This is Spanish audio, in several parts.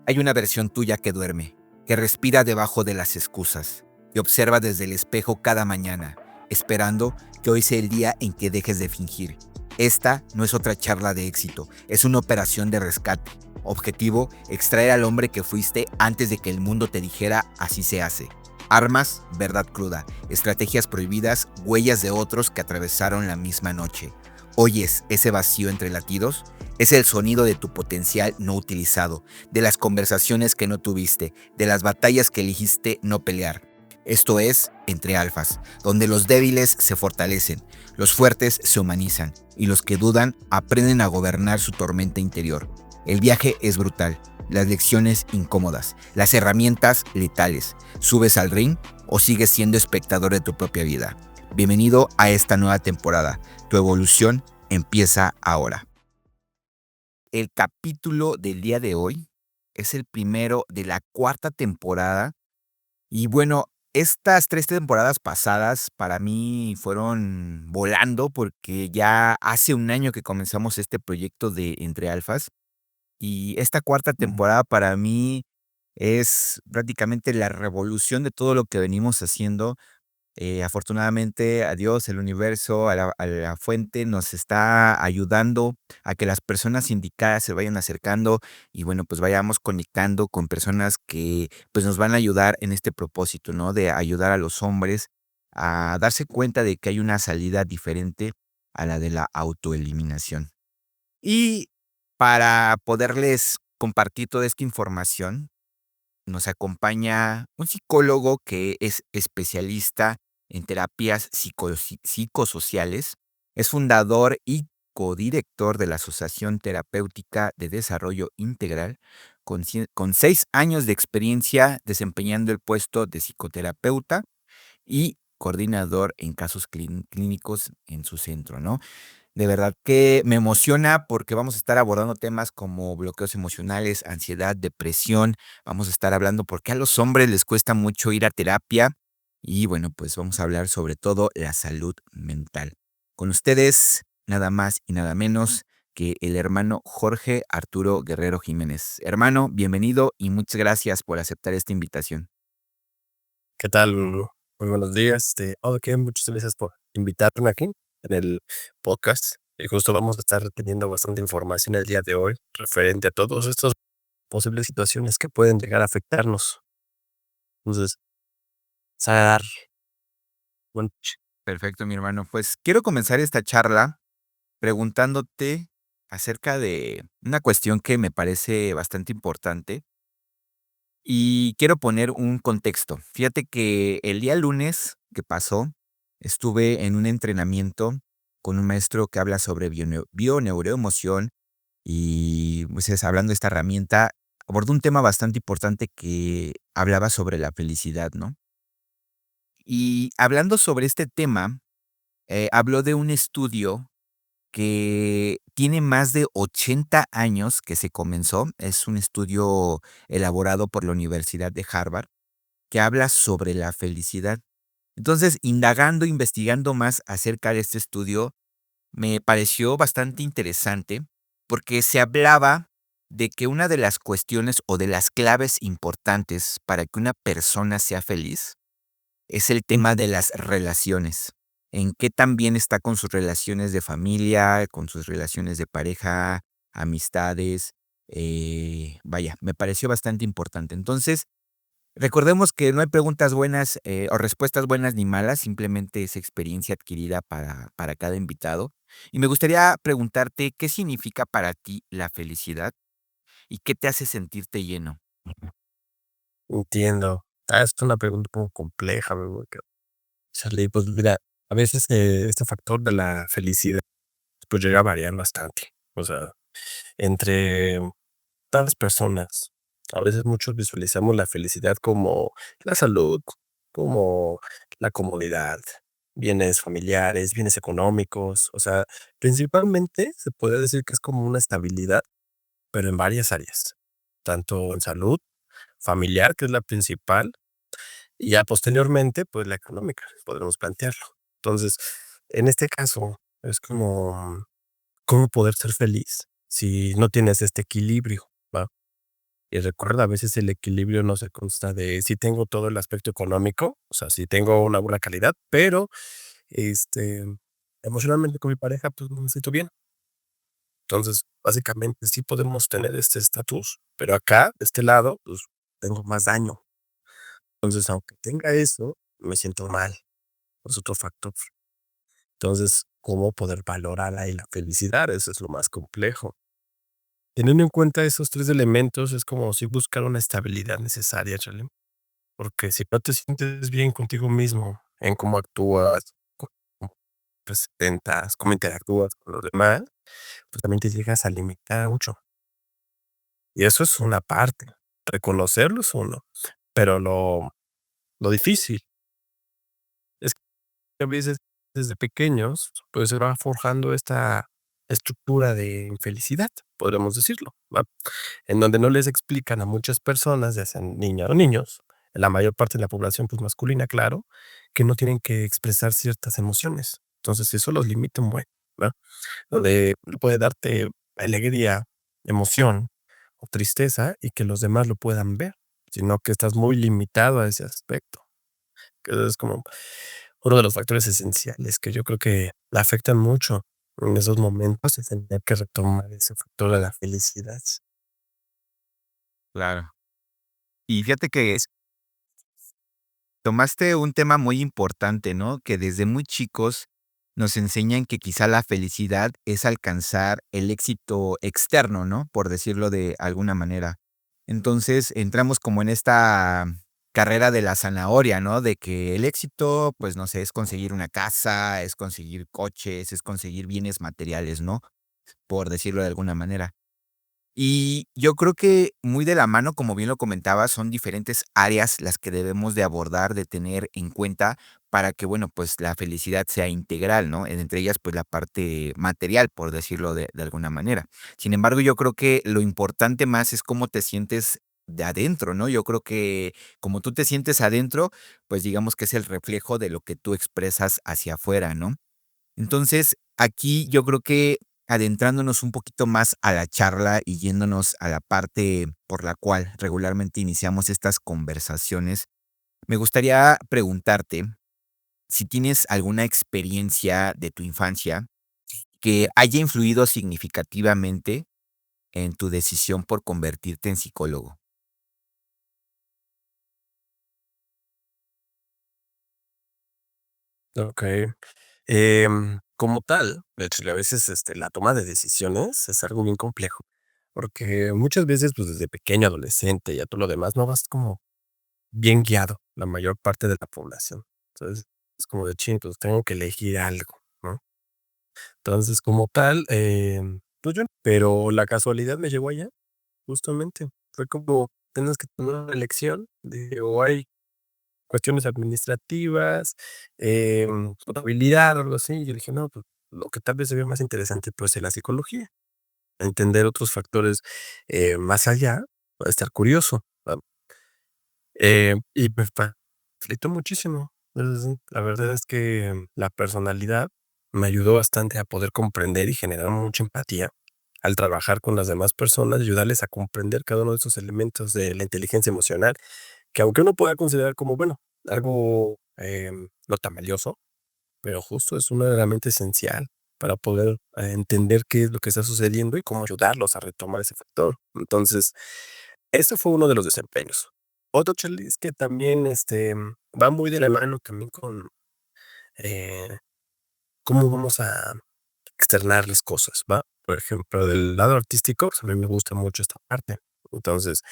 Hay una versión tuya que duerme, que respira debajo de las excusas, que observa desde el espejo cada mañana, esperando que hoy sea el día en que dejes de fingir. Esta no es otra charla de éxito, es una operación de rescate. Objetivo, extraer al hombre que fuiste antes de que el mundo te dijera así se hace. Armas, verdad cruda, estrategias prohibidas, huellas de otros que atravesaron la misma noche. ¿Oyes ese vacío entre latidos? Es el sonido de tu potencial no utilizado, de las conversaciones que no tuviste, de las batallas que elegiste no pelear. Esto es Entre Alfas, donde los débiles se fortalecen, los fuertes se humanizan y los que dudan aprenden a gobernar su tormenta interior. El viaje es brutal, las lecciones incómodas, las herramientas letales. ¿Subes al ring o sigues siendo espectador de tu propia vida? Bienvenido a esta nueva temporada. Tu evolución empieza ahora. El capítulo del día de hoy es el primero de la cuarta temporada. Y bueno, estas 3 temporadas pasadas para mí fueron volando, porque ya hace un año que comenzamos este proyecto de Entre Alfas. Y esta cuarta temporada para mí es prácticamente la revolución de todo lo que venimos haciendo. Afortunadamente, a Dios, el universo, a la fuente, nos está ayudando a que las personas indicadas se vayan acercando y, bueno, pues vayamos conectando con personas que, pues, nos van a ayudar en este propósito, ¿no? De ayudar a los hombres a darse cuenta de que hay una salida diferente a la de la autoeliminación. Y para poderles compartir toda esta información, nos acompaña un psicólogo que es especialista en terapias psicosociales. Es fundador y codirector de la Asociación Terapéutica de Desarrollo Integral, con 6 años de experiencia desempeñando el puesto de psicoterapeuta y coordinador en casos clínicos en su centro, ¿no? De verdad que me emociona porque vamos a estar abordando temas como bloqueos emocionales, ansiedad, depresión. Vamos a estar hablando por qué a los hombres les cuesta mucho ir a terapia. Y bueno, pues vamos a hablar sobre todo la salud mental. Con ustedes, nada más y nada menos que el hermano Jorge Arturo Guerrero Jiménez. Hermano, bienvenido y muchas gracias por aceptar esta invitación. ¿Qué tal? Muy buenos días. Ok, muchas gracias por invitarme aquí en el podcast. Y justo vamos a estar teniendo bastante información el día de hoy referente a todas estas posibles situaciones que pueden llegar a afectarnos. Entonces, se va a dar buen- Perfecto, mi hermano. Pues quiero comenzar esta charla preguntándote acerca de una cuestión que me parece bastante importante y quiero poner un contexto. Fíjate que el día lunes que pasó estuve en un entrenamiento con un maestro que habla sobre bioneuroemoción y pues hablando de esta herramienta, abordó un tema bastante importante que hablaba sobre la felicidad, ¿no? Y hablando sobre este tema, habló de un estudio que tiene más de 80 años que se comenzó. Es un estudio elaborado por la Universidad de Harvard que habla sobre la felicidad. Entonces, indagando, investigando más acerca de este estudio, me pareció bastante interesante porque se hablaba de que una de las cuestiones o de las claves importantes para que una persona sea feliz es el tema de las relaciones. En qué tan bien está con sus relaciones de familia, con sus relaciones de pareja, amistades. Vaya, me pareció bastante importante. Entonces, recordemos que no hay preguntas buenas o respuestas buenas ni malas, simplemente es experiencia adquirida para cada invitado. Y me gustaría preguntarte, ¿qué significa para ti la felicidad y qué te hace sentirte lleno? Entiendo. Es una pregunta un poco compleja, porque, chale, pues mira, a veces este factor de la felicidad pues llega a variar bastante. O sea, entre tales personas. A veces muchos visualizamos la felicidad como la salud, como la comodidad, bienes familiares, bienes económicos. O sea, principalmente se puede decir que es como una estabilidad, pero en varias áreas, tanto en salud, familiar, que es la principal, y ya posteriormente, pues la económica, podremos plantearlo. Entonces, en este caso, es como, ¿cómo poder ser feliz si no tienes este equilibrio? ¿Va? Y recuerda, a veces el equilibrio no se consta de si tengo todo el aspecto económico, o sea, si tengo una buena calidad, pero, este, emocionalmente con mi pareja, pues, no me siento bien. Entonces, básicamente, sí podemos tener este estatus, pero acá, de este lado, pues, tengo más daño. Entonces, aunque tenga eso, me siento mal, es otro factor. Entonces, ¿cómo poder valorar ahí la felicidad? Eso es lo más complejo. Teniendo en cuenta esos 3 elementos, es como si buscar una estabilidad necesaria, ¿sale? Porque si no te sientes bien contigo mismo, en cómo actúas, cómo presentas, cómo interactúas con los demás, pues también te llegas a limitar mucho. Y eso es una parte, reconocerlo es uno, pero lo difícil es que a veces desde pequeños, pues se va forjando esta estructura de infelicidad, podríamos decirlo, ¿va? En donde no les explican a muchas personas, ya sean niñas o niños, la mayor parte de la población, pues, masculina, claro, que no tienen que expresar ciertas emociones. Entonces, eso los limita un buen, ¿va? Donde puede darte alegría, emoción o tristeza y que los demás lo puedan ver, sino que estás muy limitado a ese aspecto, que es como uno de los factores esenciales que yo creo que la afectan mucho en esos momentos, es tener que retomar ese factor de la felicidad. Claro. Y fíjate que tomaste un tema muy importante, ¿no? Que desde muy chicos nos enseñan que quizá la felicidad es alcanzar el éxito externo, ¿no? Por decirlo de alguna manera. Entonces entramos como en esta carrera de la zanahoria, ¿no? De que el éxito, pues no sé, es conseguir una casa, es conseguir coches, es conseguir bienes materiales, ¿no? Por decirlo de alguna manera. Y yo creo que muy de la mano, como bien lo comentabas, son diferentes áreas las que debemos de abordar, de tener en cuenta para que, bueno, pues la felicidad sea integral, ¿no? Entre ellas, pues la parte material, por decirlo de alguna manera. Sin embargo, yo creo que lo importante más es cómo te sientes de adentro, ¿no? Yo creo que como tú te sientes adentro, pues digamos que es el reflejo de lo que tú expresas hacia afuera, ¿no? Entonces, aquí yo creo que adentrándonos un poquito más a la charla y yéndonos a la parte por la cual regularmente iniciamos estas conversaciones, me gustaría preguntarte si tienes alguna experiencia de tu infancia que haya influido significativamente en tu decisión por convertirte en psicólogo. Okey. Como tal, de hecho, a veces, la toma de decisiones es algo bien complejo, porque muchas veces, pues, desde pequeño, adolescente y a todo lo demás, no vas como bien guiado, la mayor parte de la población. Entonces, es como de: "Chin, pues, tengo que elegir algo", ¿no? Entonces, como tal, pues, yo pero la casualidad me llevó allá, justamente. Fue como, tienes que tomar una elección de o hay cuestiones administrativas, contabilidad o algo así. Y yo dije: "No, pues, lo que tal vez se ve más interesante, puede ser la psicología". Entender otros factores, más allá, va a estar curioso, ¿va? Y me facilitó muchísimo. La verdad es que la personalidad me ayudó bastante a poder comprender y generar mucha empatía al trabajar con las demás personas, ayudarles a comprender cada uno de esos elementos de la inteligencia emocional, que aunque uno pueda considerar como, bueno, algo, no tan valioso, pero justo es una herramienta esencial para poder, entender qué es lo que está sucediendo y cómo ayudarlos a retomar ese factor. Entonces, ese fue uno de los desempeños. Otro, Chelis, que también, va muy de la mano también con, eh, cómo vamos a externar las cosas, ¿va? Por ejemplo, del lado artístico, pues, a mí me gusta mucho esta parte. Entonces,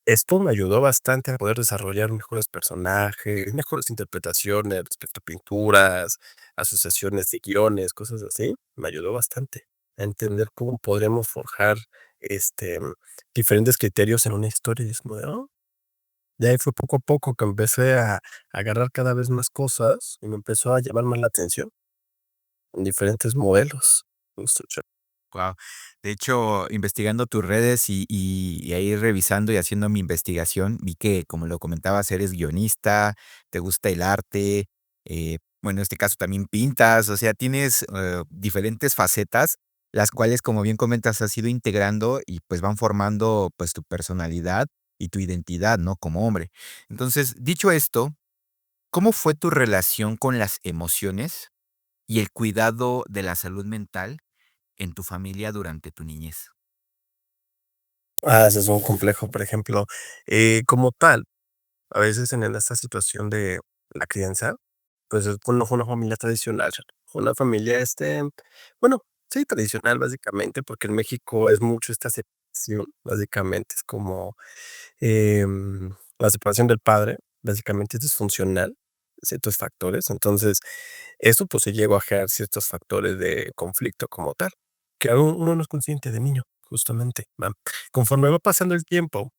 esto me ayudó bastante a poder desarrollar mejores personajes, mejores interpretaciones respecto a pinturas, asociaciones de guiones, cosas así. Me ayudó bastante a entender cómo podremos forjar, diferentes criterios en una historia. Y es como de, oh, de ahí fue poco a poco que empecé a agarrar cada vez más cosas y me empezó a llamar más la atención en diferentes modelos. Justo, Guau. De hecho, investigando tus redes y ahí revisando y haciendo mi investigación, vi que, como lo comentabas, eres guionista, te gusta el arte, bueno, en este caso también pintas, o sea, tienes, diferentes facetas las cuales, como bien comentas, has ido integrando y pues van formando pues tu personalidad y tu identidad, ¿no? Como hombre. Entonces, dicho esto, ¿cómo fue tu relación con las emociones y el cuidado de la salud mental en tu familia durante tu niñez? Ese es un complejo, por ejemplo, como tal, a veces en esta situación de la crianza, pues es una familia tradicional, una familia, bueno, sí, tradicional básicamente, porque en México es mucho esta separación, básicamente es como la separación del padre, básicamente es disfuncional, ciertos factores. Entonces, eso pues se llegó a generar ciertos factores de conflicto como tal, que aún uno no es consciente de niño, justamente, ¿va? Conforme va pasando el tiempo,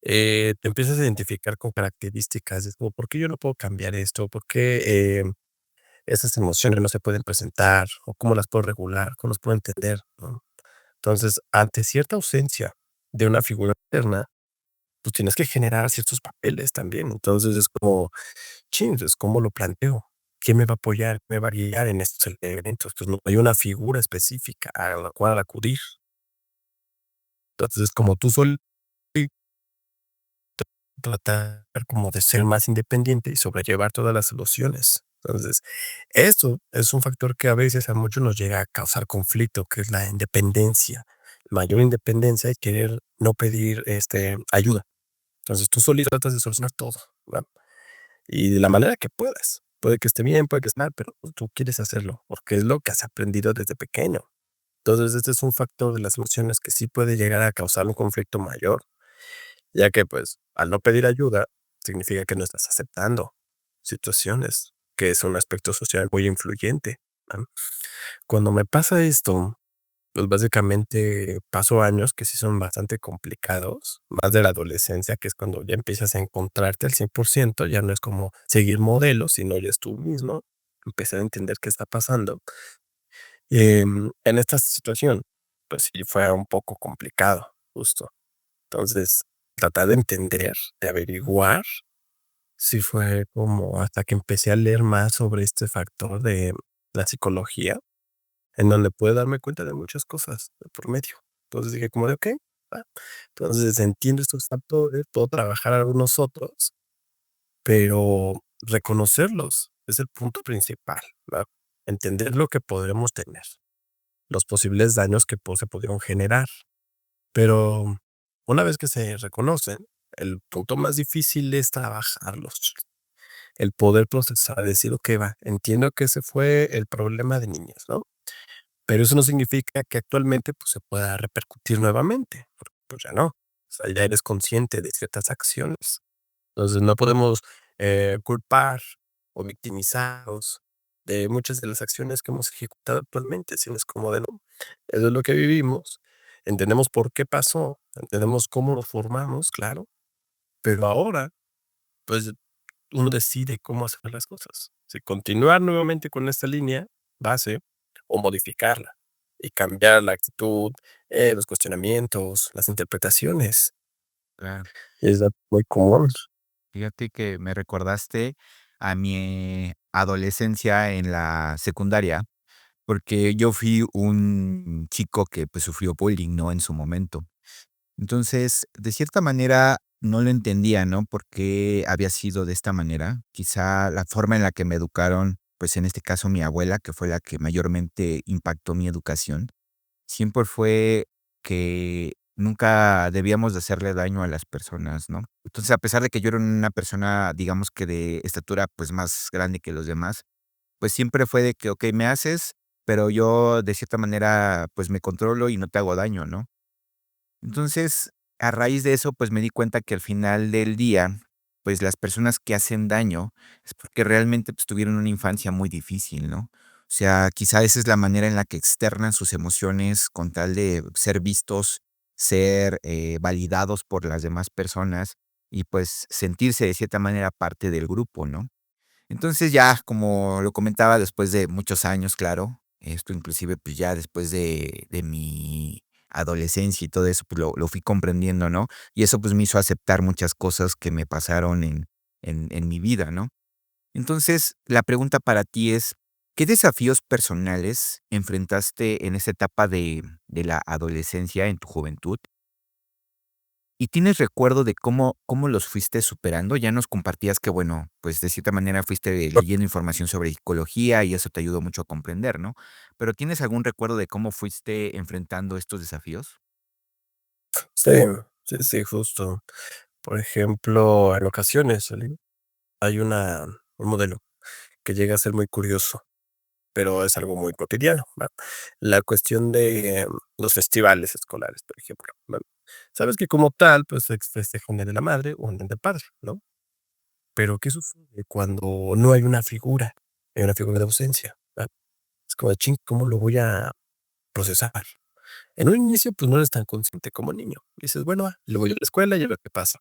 te empiezas a identificar con características, es como, ¿por qué yo no puedo cambiar esto? ¿Por qué esas emociones no se pueden presentar? ¿O cómo las puedo regular? ¿Cómo las puedo entender? ¿No? Entonces, ante cierta ausencia de una figura paterna, pues tienes que generar ciertos papeles también. Entonces es como, chin, es ¿cómo lo planteo? ¿Quién me va a apoyar? ¿Me va a guiar en estos eventos? Pues no hay una figura específica a la cual acudir. Entonces, como tú solo tratar como de ser más independiente y sobrellevar todas las soluciones. Entonces, eso es un factor que a veces a muchos nos llega a causar conflicto, que es la independencia. Mayor independencia y querer no pedir ayuda. Entonces, tú solito tratas de solucionar todo, ¿va? Y de la manera que puedas. Puede que esté bien, puede que esté mal, pero pues, tú quieres hacerlo, porque es lo que has aprendido desde pequeño. Entonces, este es un factor de las emociones que sí puede llegar a causar un conflicto mayor, ya que, pues, al no pedir ayuda, significa que no estás aceptando situaciones, que es un aspecto social muy influyente, ¿va? Cuando me pasa esto, pues, básicamente paso años que sí son bastante complicados, más de la adolescencia, que es cuando ya empiezas a encontrarte al 100%, ya no es como seguir modelos, sino ya es tú mismo, empezar a entender qué está pasando. En esta situación, pues sí fue un poco complicado, justo. Entonces, tratar de entender, de averiguar, sí fue como hasta que empecé a leer más sobre este factor de la psicología en donde puedo darme cuenta de muchas cosas de por medio. Entonces dije como de: "Okey, va". Entonces entiendo estos factores, puedo trabajar algunos otros, pero reconocerlos es el punto principal, ¿va? Entender lo que podremos tener, los posibles daños que se pudieron generar, pero una vez que se reconocen, el punto más difícil es trabajarlos, el poder procesar, decir: "Okey, va, entiendo que ese fue el problema de niñez", ¿no? Pero eso no significa que actualmente, pues, se pueda repercutir nuevamente, porque, pues, ya no. O sea, ya eres consciente de ciertas acciones. Entonces, no podemos, culpar o victimizarnos de muchas de las acciones que hemos ejecutado actualmente, sino es como de, no, eso es lo que vivimos, entendemos por qué pasó, entendemos cómo nos formamos, claro, pero ahora, pues uno decide cómo hacer las cosas. Si continuar nuevamente con esta línea base o modificarla y cambiar la actitud, los cuestionamientos, las interpretaciones. Claro. Es muy común. Fíjate que me recordaste a mi adolescencia en la secundaria, porque yo fui un chico que, pues, sufrió bullying, ¿no?, en su momento. Entonces, de cierta manera, no lo entendía, ¿no?, por qué había sido de esta manera. Quizá la forma en la que me educaron, pues, en este caso, mi abuela, que fue la que mayormente impactó mi educación, siempre fue que nunca debíamos de hacerle daño a las personas, ¿no? Entonces, a pesar de que yo era una persona, digamos que de estatura, pues, más grande que los demás, pues, siempre fue de que: "Okey, me haces, pero yo de cierta manera, pues, me controlo y no te hago daño", ¿no? Entonces, a raíz de eso, pues, me di cuenta que al final del día, pues, las personas que hacen daño es porque realmente, pues, tuvieron una infancia muy difícil, ¿no? O sea, quizá esa es la manera en la que externan sus emociones con tal de ser vistos, ser, validados por las demás personas y, pues, sentirse de cierta manera parte del grupo, ¿no? Entonces, ya, como lo comentaba, después de muchos años, claro, esto inclusive, pues, ya después de mi adolescencia y todo eso, pues, lo fui comprendiendo, ¿no? Y eso, pues, me hizo aceptar muchas cosas que me pasaron en mi vida, ¿no? Entonces, la pregunta para ti es, ¿Qué desafíos personales enfrentaste en esta etapa de la adolescencia, en tu juventud? ¿Y tienes recuerdo de cómo los fuiste superando? Ya nos compartías que, bueno, pues, de cierta manera fuiste leyendo información sobre psicología y eso te ayudó mucho a comprender, ¿no? Pero, ¿tienes algún recuerdo de cómo fuiste enfrentando estos desafíos? Sí, sí, sí, justo. Por ejemplo, en ocasiones, ¿sale? Hay un modelo que llega a ser muy curioso, pero es algo muy cotidiano, ¿va? La cuestión de los festivales escolares, por ejemplo, ¿va? Sabes que como tal, pues, se festeja un día de la madre o un día del padre, ¿no? Pero, ¿qué sucede cuando no hay una figura? Hay una figura de ausencia, ¿va? Es como de: "Chin, ¿cómo lo voy a procesar?". En un inicio, pues, no eres tan consciente como niño. Dices: "Bueno, va, le voy a la escuela y a ver qué pasa".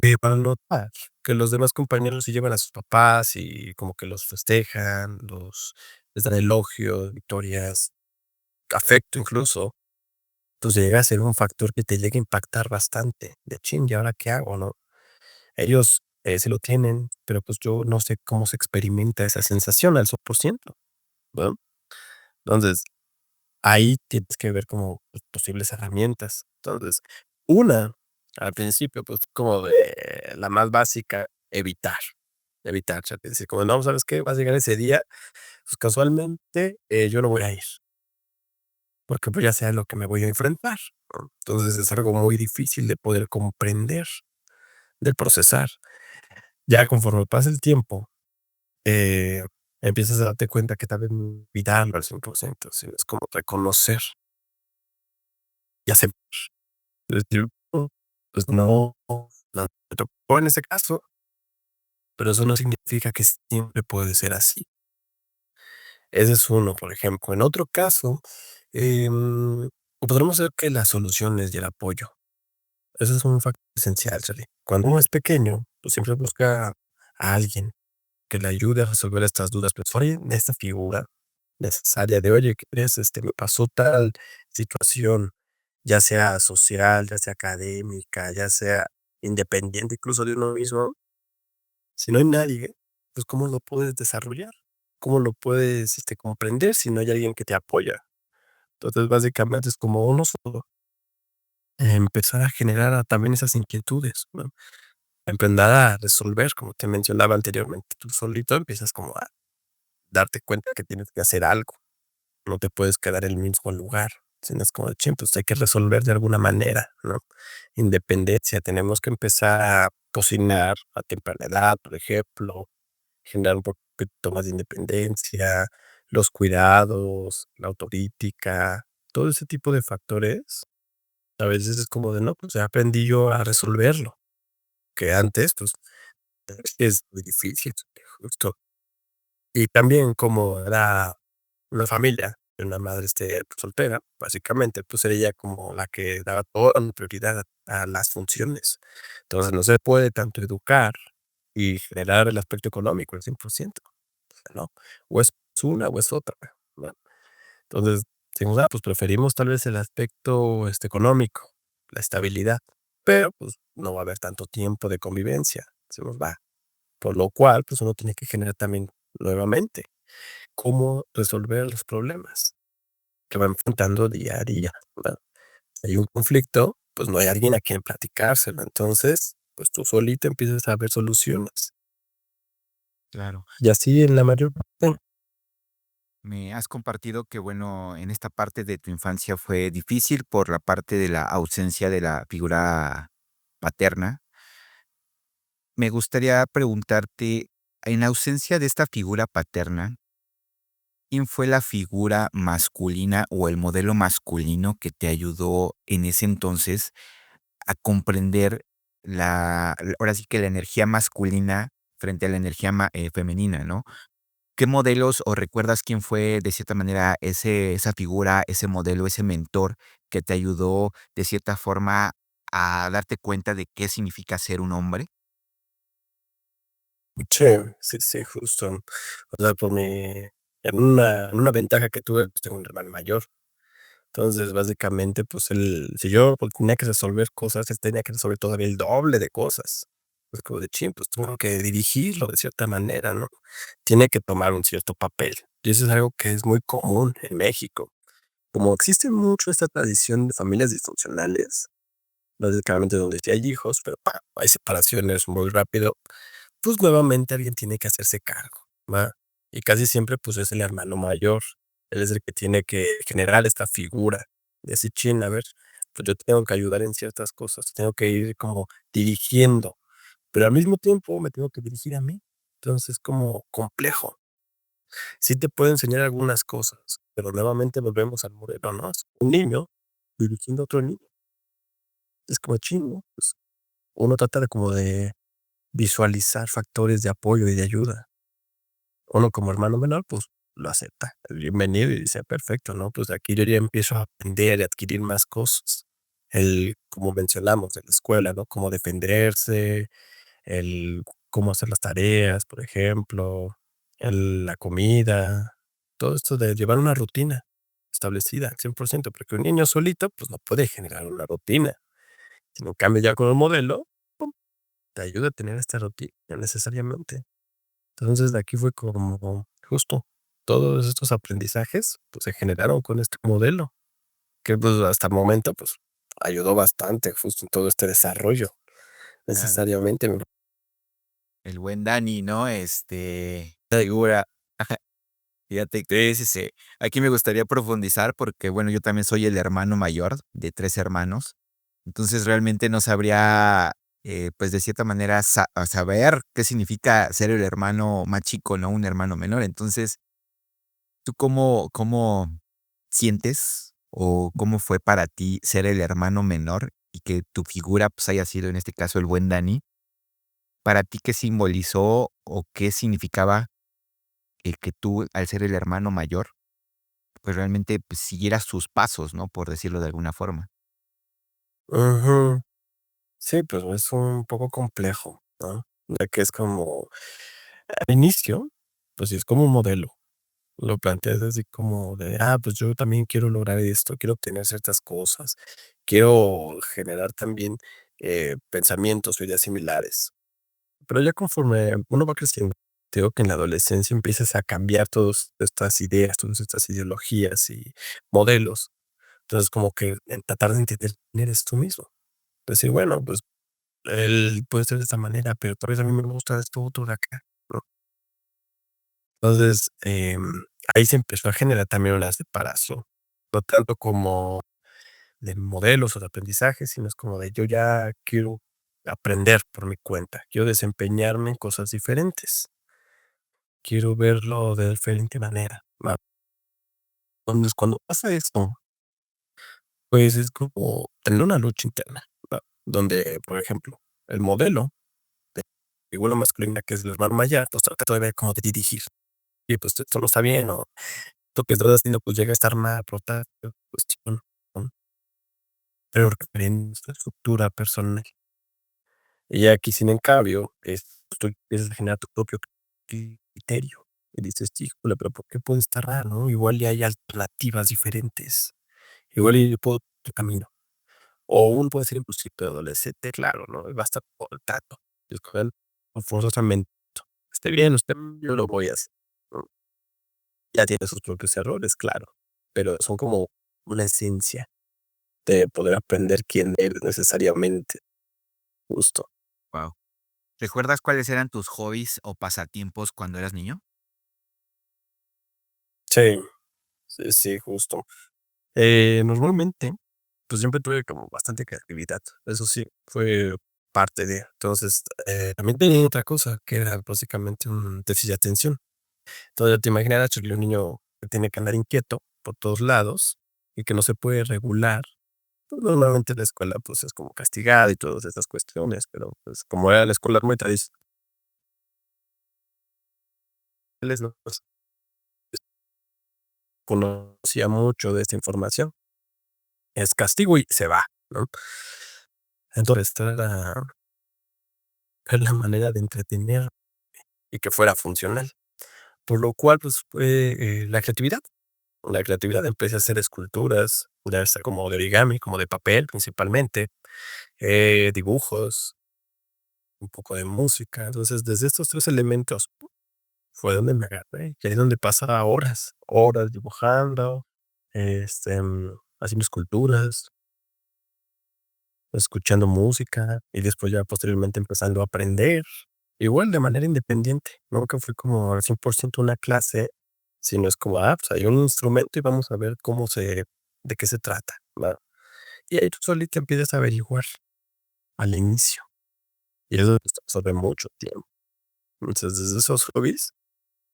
Pero al notar que los demás compañeros sí llevan a sus papás y como que los festejan, les dan elogios, victorias, afecto incluso, pues llega a ser un factor que te llega a impactar bastante, de: "Chin, ¿y ahora qué hago?", ¿no? Ellos, sí lo tienen, pero, pues, yo no sé cómo se experimenta esa sensación al 100%, ¿no? Entonces, ahí tienes que ver como, pues, posibles herramientas. Entonces, una, al principio, pues, como de la más básica, evitar, o sea, decir como: "No, ¿sabes qué? Vas a llegar ese día, pues, casualmente, yo no voy a ir", porque, pues, ya sé a lo que me voy a enfrentar, ¿no? Entonces, es algo muy difícil de poder comprender, de procesar. Ya conforme pasa el tiempo, eh, empiezas a darte cuenta que tal vez no olvidarlo al 100%, sino es como reconocer y aceptar. Decir: pues no me tocó en ese caso, pero eso no significa que siempre puede ser así". Ese es uno, por ejemplo. En otro caso, podremos ver que las soluciones y el apoyo, eso es un factor esencial, ¿sale? Cuando uno es pequeño, pues siempre busca a alguien que le ayude a resolver estas dudas, pero hay esta figura necesaria de: "Oye, ¿qué crees? Me pasó tal situación", ya sea social, ya sea académica, ya sea independiente incluso de uno mismo. Si no hay nadie, pues, ¿cómo lo puedes desarrollar? ¿Cómo lo puedes, comprender si no hay alguien que te apoya? Entonces, básicamente es como uno solo, empezar a generar también esas inquietudes, ¿no? Empezar a resolver, como te mencionaba anteriormente, tú solito empiezas como a darte cuenta que tienes que hacer algo, no te puedes quedar en el mismo lugar, sino es como de: "Chin, pues hay que resolver de alguna manera", ¿no? Independencia, tenemos que empezar a cocinar a temprana edad, por ejemplo, generar un poquito más de independencia, los cuidados, la autocrítica, todo ese tipo de factores, a veces es como de: "No, pues ya aprendí yo a resolverlo", que antes, pues, es muy difícil, justo. Y también como era una familia de una madre, soltera, básicamente, pues, era ella como la que daba toda la prioridad a las funciones. Entonces, no se puede tanto educar y generar el aspecto económico al 100%, ¿no? O es una o es otra, ¿no? Entonces, decimos: "Ah, pues preferimos tal vez el aspecto, económico, la estabilidad", pero, pues, no va a haber tanto tiempo de convivencia. Decimos: "Va", por lo cual, pues, uno tiene que generar también nuevamente cómo resolver los problemas que va enfrentando día a día, ¿verdad? Si hay un conflicto, pues, no hay alguien a quien platicárselo, entonces, pues, tú solito empiezas a ver soluciones. Claro. Y así en la mayor parte. Me has compartido que, bueno, en esta parte de tu infancia fue difícil por la parte de la ausencia de la figura paterna. Me gustaría preguntarte, en la ausencia de esta figura paterna, ¿quién fue la figura masculina o el modelo masculino que te ayudó en ese entonces a comprender ahora sí que la energía masculina frente a la energía femenina, ¿no? ¿Qué modelos o recuerdas quién fue de cierta manera esa figura, ese modelo, ese mentor que te ayudó de cierta forma a darte cuenta de qué significa ser un hombre? Sí, sí, sí, justo. O sea, en una ventaja que tuve, pues, tengo un hermano mayor. Entonces, básicamente, pues, él si yo, pues, tenía que resolver cosas, él tenía que resolver todavía el doble de cosas. Es como de chin, pues, tengo que dirigirlo de cierta manera, ¿no? Tiene que tomar un cierto papel. Y eso es algo que es muy común en México. Como existe mucho esta tradición de familias disfuncionales, básicamente donde sí hay hijos, pero hay separaciones muy rápido, pues nuevamente alguien tiene que hacerse cargo, ¿va? Y casi siempre pues es el hermano mayor. Él es el que tiene que generar esta figura de decir, chin, a ver, pues yo tengo que ayudar en ciertas cosas, tengo que ir como dirigiendo, pero al mismo tiempo me tengo que dirigir a mí. Entonces es como complejo. Sí te puedo enseñar algunas cosas, pero nuevamente volvemos al modelo, ¿no? Es un niño dirigiendo a otro niño. Es como chingo. Pues uno trata de como de visualizar factores de apoyo y de ayuda. Uno como hermano menor, pues lo acepta. Bienvenido y dice, perfecto, ¿no? Pues aquí yo ya empiezo a aprender y adquirir más cosas. Como mencionamos, en la escuela, ¿no? Cómo defenderse, el cómo hacer las tareas, por ejemplo, la comida, todo esto de llevar una rutina establecida al 100%, porque un niño solito, pues no puede generar una rutina. Si en cambio ya con el modelo, pum, te ayuda a tener esta rutina necesariamente. Entonces de aquí fue como justo todos estos aprendizajes, pues se generaron con este modelo, que pues hasta el momento, pues ayudó bastante justo en todo este desarrollo, Claro. necesariamente. El buen Dani, ¿no? Figura. Ajá. Fíjate que aquí me gustaría profundizar porque, bueno, yo también soy el hermano mayor de 3 hermanos. Entonces, realmente no sabría, pues, de cierta manera, saber qué significa ser el hermano más chico, ¿no? Un hermano menor. Entonces, ¿tú cómo sientes o cómo fue para ti ser el hermano menor y que tu figura, pues, haya sido, en este caso, el buen Dani? ¿Para ti qué simbolizó o qué significaba el que tú, al ser el hermano mayor, pues, realmente, pues, siguieras sus pasos, ¿no? Por decirlo de alguna forma. Ujú. Sí, pues es un poco complejo, ¿no? Ya que es como al inicio, pues sí es como un modelo. Lo planteas así como de, pues yo también quiero lograr esto, quiero obtener ciertas cosas, quiero generar también pensamientos o ideas similares. Pero ya conforme uno va creciendo, te digo que en la adolescencia empiezas a cambiar todas estas ideas, todas estas ideologías y modelos. Entonces, como que en tratar de entender quién eres tú mismo. Decir, bueno, pues él puede ser de esta manera, pero tal vez a mí me gusta esto otro de acá, ¿no? Entonces, ahí se empezó a generar también una separación, no tanto como de modelos o de aprendizaje, sino es como de yo ya quiero aprender por mi cuenta, quiero desempeñarme en cosas diferentes, quiero verlo de diferente manera, ¿va? Entonces, cuando pasa esto, pues es como tener una lucha interna, ¿va? Donde, por ejemplo, el modelo de figura masculina, que es el hermano mayor, pues trata todavía como de dirigir. Y pues esto no está bien, o esto que estás haciendo, pues llega a estar mal, por tal cuestión, ¿no? Pero requiriendo esta estructura personal. Y aquí, sin en cambio, tú empiezas a generar tu propio criterio. Y dices, híjole, pero ¿por qué puede estar raro, no? Igual y hay alternativas diferentes. Igual y yo puedo otro camino. O uno puede ser impulsivo de adolescente, claro, ¿no? Y basta por el tacto. Y escoger forzosamente. Esté bien, usted, yo lo voy a hacer, ¿no? Ya tiene sus propios errores, claro, pero son como una esencia de poder aprender quién eres necesariamente, justo. Wow. ¿Recuerdas cuáles eran tus hobbies o pasatiempos cuando eras niño? Sí, sí, sí, justo. Normalmente, pues siempre tuve como bastante creatividad, eso sí, fue parte de. Entonces, también tenía otra cosa que era básicamente un déficit de atención. Entonces, ya te imaginarás, Charlie, un niño que tiene que andar inquieto por todos lados y que no se puede regular. Pues, normalmente la escuela, pues, es como castigada y todas esas cuestiones, pero, pues, como era la escuela muy tradicionales, ¿no? Pues, conocía mucho de esta información. Es castigo y se va, ¿no? Entonces, esta era la manera de entretener y que fuera funcional. Por lo cual, pues, fue, la creatividad. La creatividad, empecé a hacer esculturas, ya sea como de origami, como de papel, principalmente, dibujos, un poco de música. Entonces, desde estos 3 elementos fue donde me agarré, y ahí es donde pasaba horas, horas dibujando, haciendo esculturas, escuchando música y después ya posteriormente empezando a aprender, igual de manera independiente. Nunca fue como al 100% una clase, sino es como, pues hay un instrumento y vamos a ver de qué se trata, ¿va? Y ahí tú solito empiezas a averiguar al inicio, y eso pues, absorbe mucho tiempo. Entonces, desde esos hobbies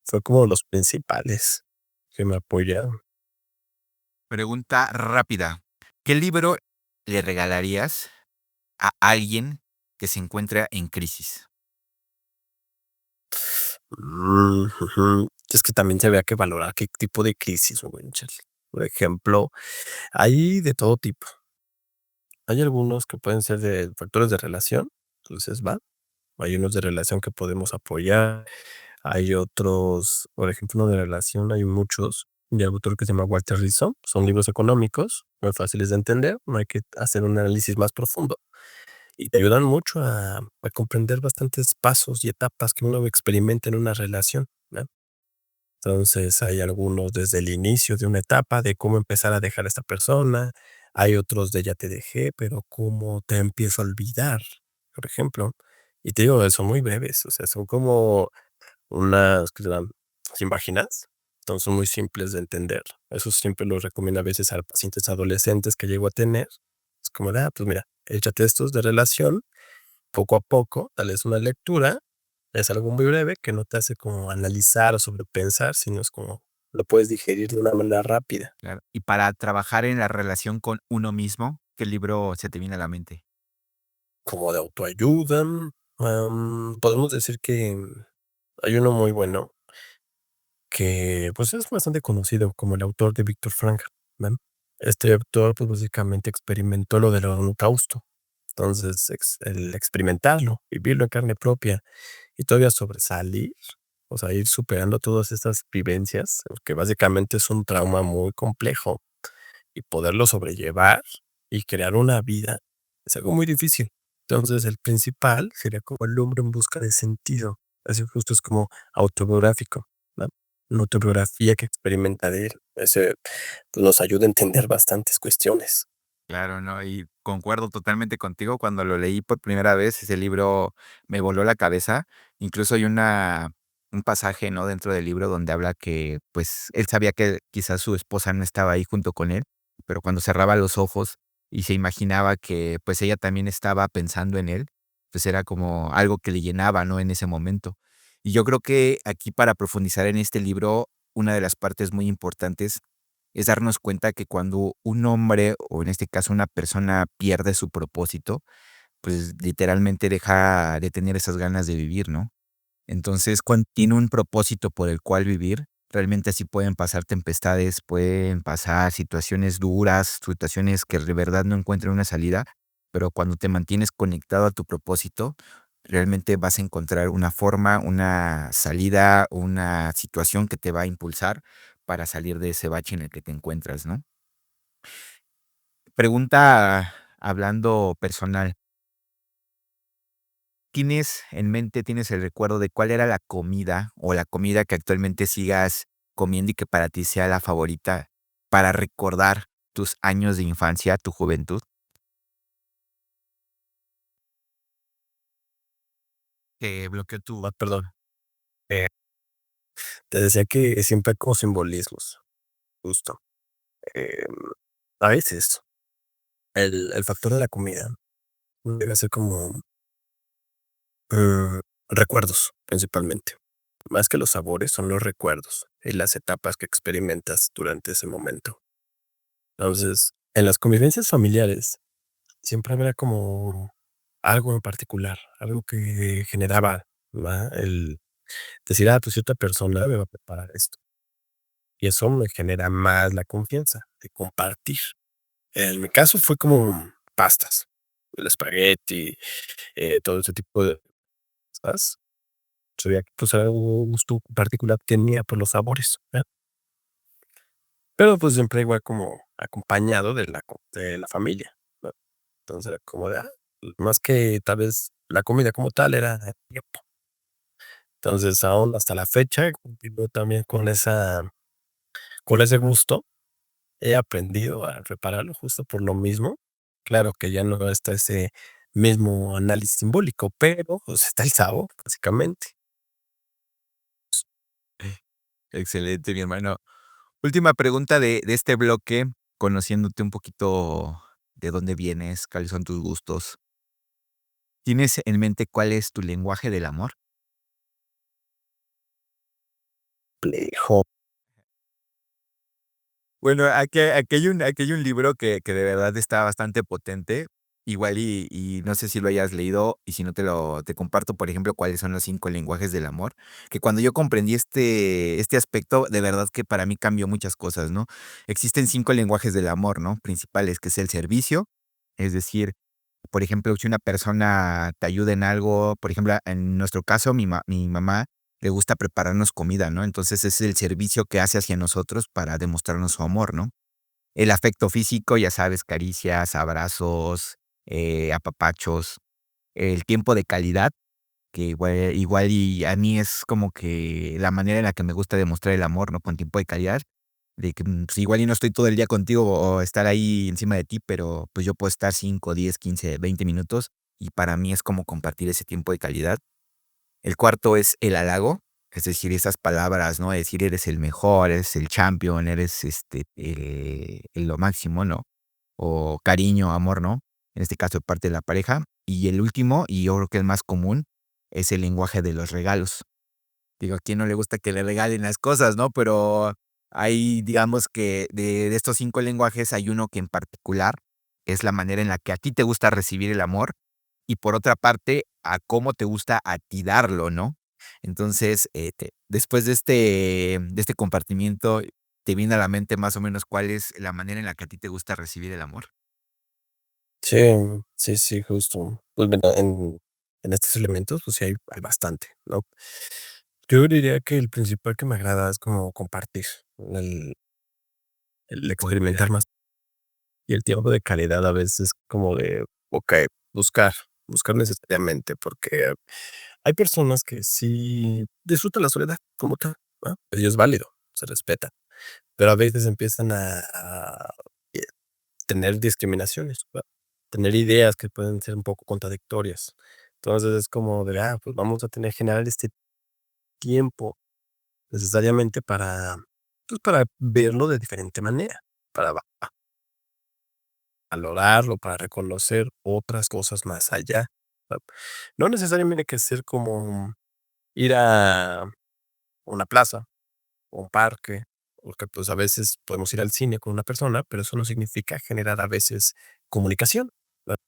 fue como los principales que me apoyaron. Pregunta rápida. ¿Qué libro le regalarías a alguien que se encuentra en crisis? Ujú. Es que también se había que valorar qué tipo de crisis, güey, chale. Por ejemplo, hay de todo tipo. Hay algunos que pueden ser de factores de relación, entonces va. Hay unos de relación que podemos apoyar. Hay otros, por ejemplo, uno de relación, hay muchos de autor que se llama Walter Rizzo. Son libros económicos, muy fáciles de entender. No hay que hacer un análisis más profundo y te ayudan mucho a comprender bastantes pasos y etapas que uno experimenta en una relación, ¿no? Entonces, hay algunos desde el inicio de una etapa de cómo empezar a dejar a esta persona, hay otros de ya te dejé, pero cómo te empiezo a olvidar, por ejemplo. Y te digo, son muy breves, o sea, son como unas, ¿qué serán? ¿Páginas? Entonces, son muy simples de entender. Eso siempre lo recomiendo a veces a pacientes adolescentes que llego a tener. Es como de, pues mira, échate estos de relación poco a poco, dales una lectura. Es algo muy breve que no te hace como analizar o sobrepensar, sino es como lo puedes digerir de una manera rápida, Claro. Y para trabajar en la relación con uno mismo, ¿qué libro se te viene a la mente? como de autoayuda. Podemos decir que hay uno muy bueno que pues es bastante conocido como el autor de Víctor Frank, ¿ven? Este autor pues básicamente experimentó lo del holocausto. Entonces, el experimentarlo, vivirlo en carne propia y todavía sobresalir, o sea, ir superando todas estas vivencias, que básicamente es un trauma muy complejo y poderlo sobrellevar y crear una vida es algo muy difícil. Entonces, el principal sería como el hombre en busca de sentido. Así justo es como autobiográfico, ¿no? Una autobiografía que experimenta de él. Ese pues, nos ayuda a entender bastantes cuestiones. Claro, no, y concuerdo totalmente contigo. Cuando lo leí por primera vez, ese libro me voló la cabeza. Incluso hay un pasaje, ¿no? Dentro del libro donde habla que, pues, él sabía que quizás su esposa no estaba ahí junto con él, pero cuando cerraba los ojos y se imaginaba que, pues, ella también estaba pensando en él, pues, era como algo que le llenaba, ¿no? En ese momento. Y yo creo que aquí, para profundizar en este libro, una de las partes muy importantes es darnos cuenta que cuando un hombre, o en este caso una persona, pierde su propósito, pues literalmente deja de tener esas ganas de vivir, ¿no? Entonces, cuando tiene un propósito por el cual vivir, realmente así pueden pasar tempestades, pueden pasar situaciones duras, situaciones que de verdad no encuentran una salida, pero cuando te mantienes conectado a tu propósito, realmente vas a encontrar una forma, una salida, una situación que te va a impulsar para salir de ese bache en el que te encuentras, ¿no? Pregunta hablando personal. ¿Tienes en mente, tienes el recuerdo de cuál era la comida o la comida que actualmente sigas comiendo y que para ti sea la favorita para recordar tus años de infancia, tu juventud? Bloqueó tu perdón. Eh, Te decía que siempre hay como simbolismos, justo. Em, a veces el factor de la comida debe ser como recuerdos, principalmente. Más que los sabores, son los recuerdos y las etapas que experimentas durante ese momento. Entonces, en las convivencias familiares siempre había como algo en particular, algo que generaba, ¿va? El decir, pues cierta persona me va a preparar esto. Y eso me genera más la confianza de compartir. En mi caso fue como pastas, el espagueti, todo ese tipo de cosas. Sabía que pues algún gusto particular tenía por los sabores, ¿verdad? Pero pues siempre igual como acompañado de la familia, ¿no? Entonces era como de, más que tal vez la comida como tal era el tiempo. Entonces, aún hasta la fecha, continúo también con ese gusto. He aprendido a repararlo justo por lo mismo. Claro que ya no está ese mismo análisis simbólico, pero, pues, está el sabor, básicamente. Excelente, mi hermano. Última pregunta de este bloque, conociéndote un poquito de dónde vienes, cuáles son tus gustos. ¿Tienes en mente cuál es tu lenguaje del amor? Complejo. Bueno, aquí hay un libro que de verdad está bastante potente, igual y no sé si lo hayas leído, y si no te comparto, por ejemplo, cuáles son los 5 lenguajes del amor, que cuando yo comprendí este aspecto, de verdad que para mí cambió muchas cosas, ¿no? Existen 5 lenguajes del amor, ¿no? Principales, que es el servicio, es decir, por ejemplo, si una persona te ayuda en algo, por ejemplo, en nuestro caso, mi mamá le gusta prepararnos comida, ¿no? Entonces, es el servicio que hace hacia nosotros para demostrarnos su amor, ¿no? El afecto físico, ya sabes, caricias, abrazos, apapachos, el tiempo de calidad, que igual y a mí es como que la manera en la que me gusta demostrar el amor, ¿no? Con tiempo de calidad, de que, pues, igual y no estoy todo el día contigo o estar ahí encima de ti, pero, pues, yo puedo estar 5, 10, 15, 20 minutos, y para mí es como compartir ese tiempo de calidad. El cuarto es el halago, es decir, esas palabras, ¿no? De decir: "Eres el mejor, eres el champion, eres, el lo máximo", ¿no? O cariño, amor, ¿no? En este caso, de parte de la pareja. Y el último, y yo creo que el más común, es el lenguaje de los regalos. Digo, ¿a quién no le gusta que le regalen las cosas, no? Pero hay, digamos que de estos 5 lenguajes, hay uno que en particular es la manera en la que a ti te gusta recibir el amor y, por otra parte, a cómo te gusta a ti darlo, ¿no? Entonces, después de este compartimiento, ¿te viene a la mente más o menos cuál es la manera en la que a ti te gusta recibir el amor? Sí, sí, sí, justo. Pues mira, en estos elementos, pues sí hay bastante, ¿no? Yo diría que el principal que me agrada es como compartir, el experimentar más. Y el tiempo de calidad a veces como de, okey, buscar necesariamente, porque hay personas que sí disfrutan la soledad como tal, ¿no? Y es válido, se respeta, pero a veces empiezan a eh, tener discriminaciones, ¿va? Tener ideas que pueden ser un poco contradictorias. Entonces, es como de, pues vamos a tener generar este tiempo necesariamente para, pues, para verlo de diferente manera, para valorarlo, para reconocer otras cosas más allá. Ah, no necesariamente hay que ser como ir a una plaza, o un parque, porque, pues, a veces podemos ir al cine con una persona, pero eso no significa generar a veces comunicación, ¿verdad?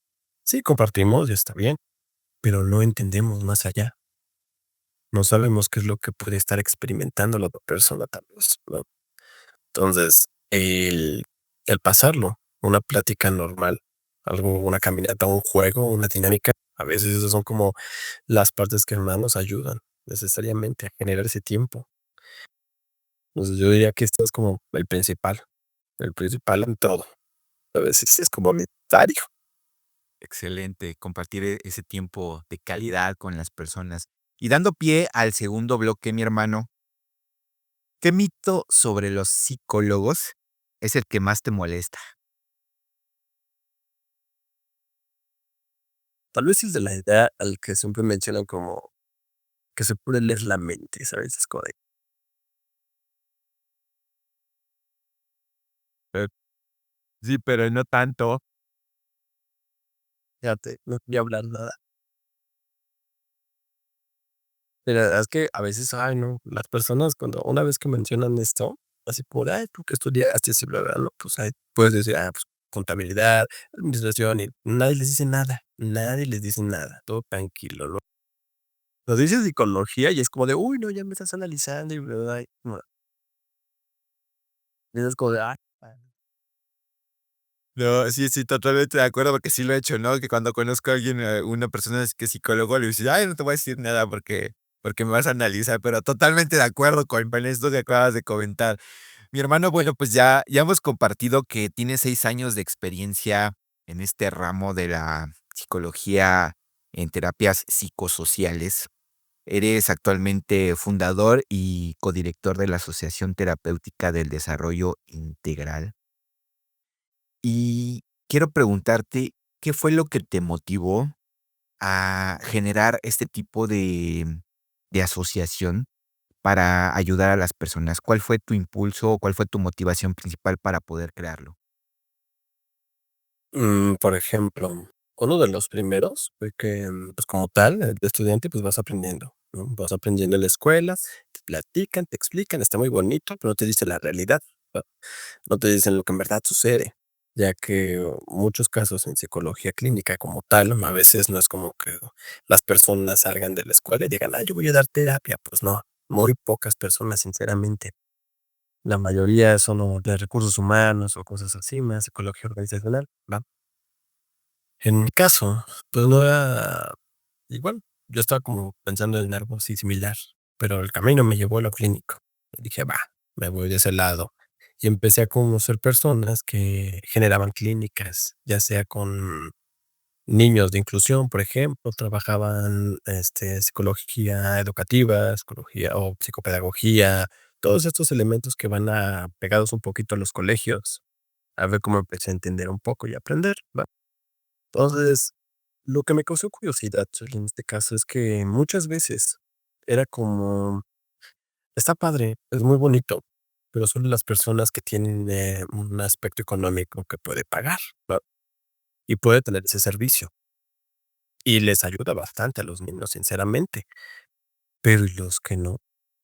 Sí, compartimos y está bien, pero no entendemos más allá. No sabemos qué es lo que puede estar experimentando la otra persona, tal vez, ¿no? Entonces, el pasarlo, una plática normal, algo, una caminata, un juego, una dinámica, a veces esas son como las partes que más nos ayudan necesariamente a generar ese tiempo. Entonces, yo diría que esto es como el principal en todo. A veces sí es como necesario. Excelente, compartir ese tiempo de calidad con las personas. Y dando pie al segundo bloque, mi hermano, ¿qué mito sobre los psicólogos es el que más te molesta? Tal vez es de la idea al que siempre mencionan como que se puede leer la mente, ¿sabes? Es como de, Eh, sí, pero no tanto. fíjate, no quería hablar nada. Mira, es que a veces, ay, no, las personas cuando una vez que mencionan esto, así por, ay, tú que estudiaste, así, bla, bla, no, pues ahí puedes decir, pues contabilidad, administración, y nadie les dice nada, nadie les dice nada, todo tranquilo, ¿no? Nos dice psicología y es como de, uy, no, ya me estás analizando y bla, bla, bla, no, y es como de, No, sí, sí, totalmente de acuerdo, porque sí lo he hecho, ¿no? Que cuando conozco a alguien, una persona que es psicólogo, le dice: "Ay, no te voy a decir nada porque me vas a analizar", pero totalmente de acuerdo con esto que acabas de comentar. Mi hermano, bueno, pues ya hemos compartido que tiene 6 años de experiencia en este ramo de la psicología en terapias psicosociales. Eres actualmente fundador y codirector de la Asociación Terapéutica del Desarrollo Integral. Y quiero preguntarte, ¿qué fue lo que te motivó a generar este tipo de asociación para ayudar a las personas? ¿Cuál fue tu impulso o cuál fue tu motivación principal para poder crearlo? Por ejemplo, uno de los primeros fue que, pues, como tal, de estudiante, pues, vas aprendiendo, ¿no? Vas aprendiendo en la escuela, te platican, te explican, está muy bonito, pero no te dicen la realidad, ¿va? No te dicen lo que en verdad sucede, ya que muchos casos en psicología clínica como tal, a veces no es como que las personas salgan de la escuela y digan: "Yo voy a dar terapia", pues no, muy pocas personas, sinceramente. La mayoría son o de recursos humanos o cosas así, más psicología organizacional, ¿va? En mi caso, pues no era igual, yo estaba como pensando en algo así similar, pero el camino me llevó a lo clínico. Dije: "Va, me voy de ese lado". Y empecé a conocer personas que generaban clínicas, ya sea con niños de inclusión, por ejemplo, trabajaban, psicología educativa, psicología o psicopedagogía, todos estos elementos que van pegados un poquito a los colegios, a ver cómo empecé a entender un poco y aprender, ¿va? Entonces, lo que me causó curiosidad, Charly, en este caso, es que muchas veces era como, está padre, es muy bonito, pero solo las personas que tienen, un aspecto económico que puede pagar, ¿va? Y puede tener ese servicio, y les ayuda bastante a los niños, sinceramente, pero, ¿y los que no?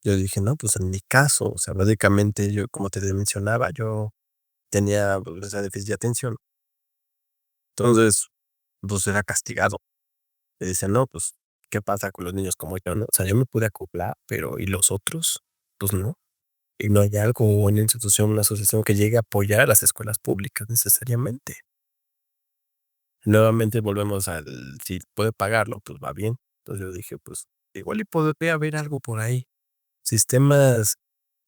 Yo dije: "No, pues, en mi caso", o sea, básicamente yo, como te mencionaba, yo tenía, pues, esa déficit de atención. Entonces, pues, era castigado. Y decía: "No, pues, ¿qué pasa con los niños como yo?", ¿no? O sea, yo me pude acoplar, pero, ¿y los otros? Pues no. Y no hay algo, una institución, una asociación que llegue a apoyar a las escuelas públicas necesariamente. Nuevamente volvemos al, si puede pagarlo, pues va bien. Entonces yo dije: "Pues, igual y podría haber algo por ahí". Sistemas,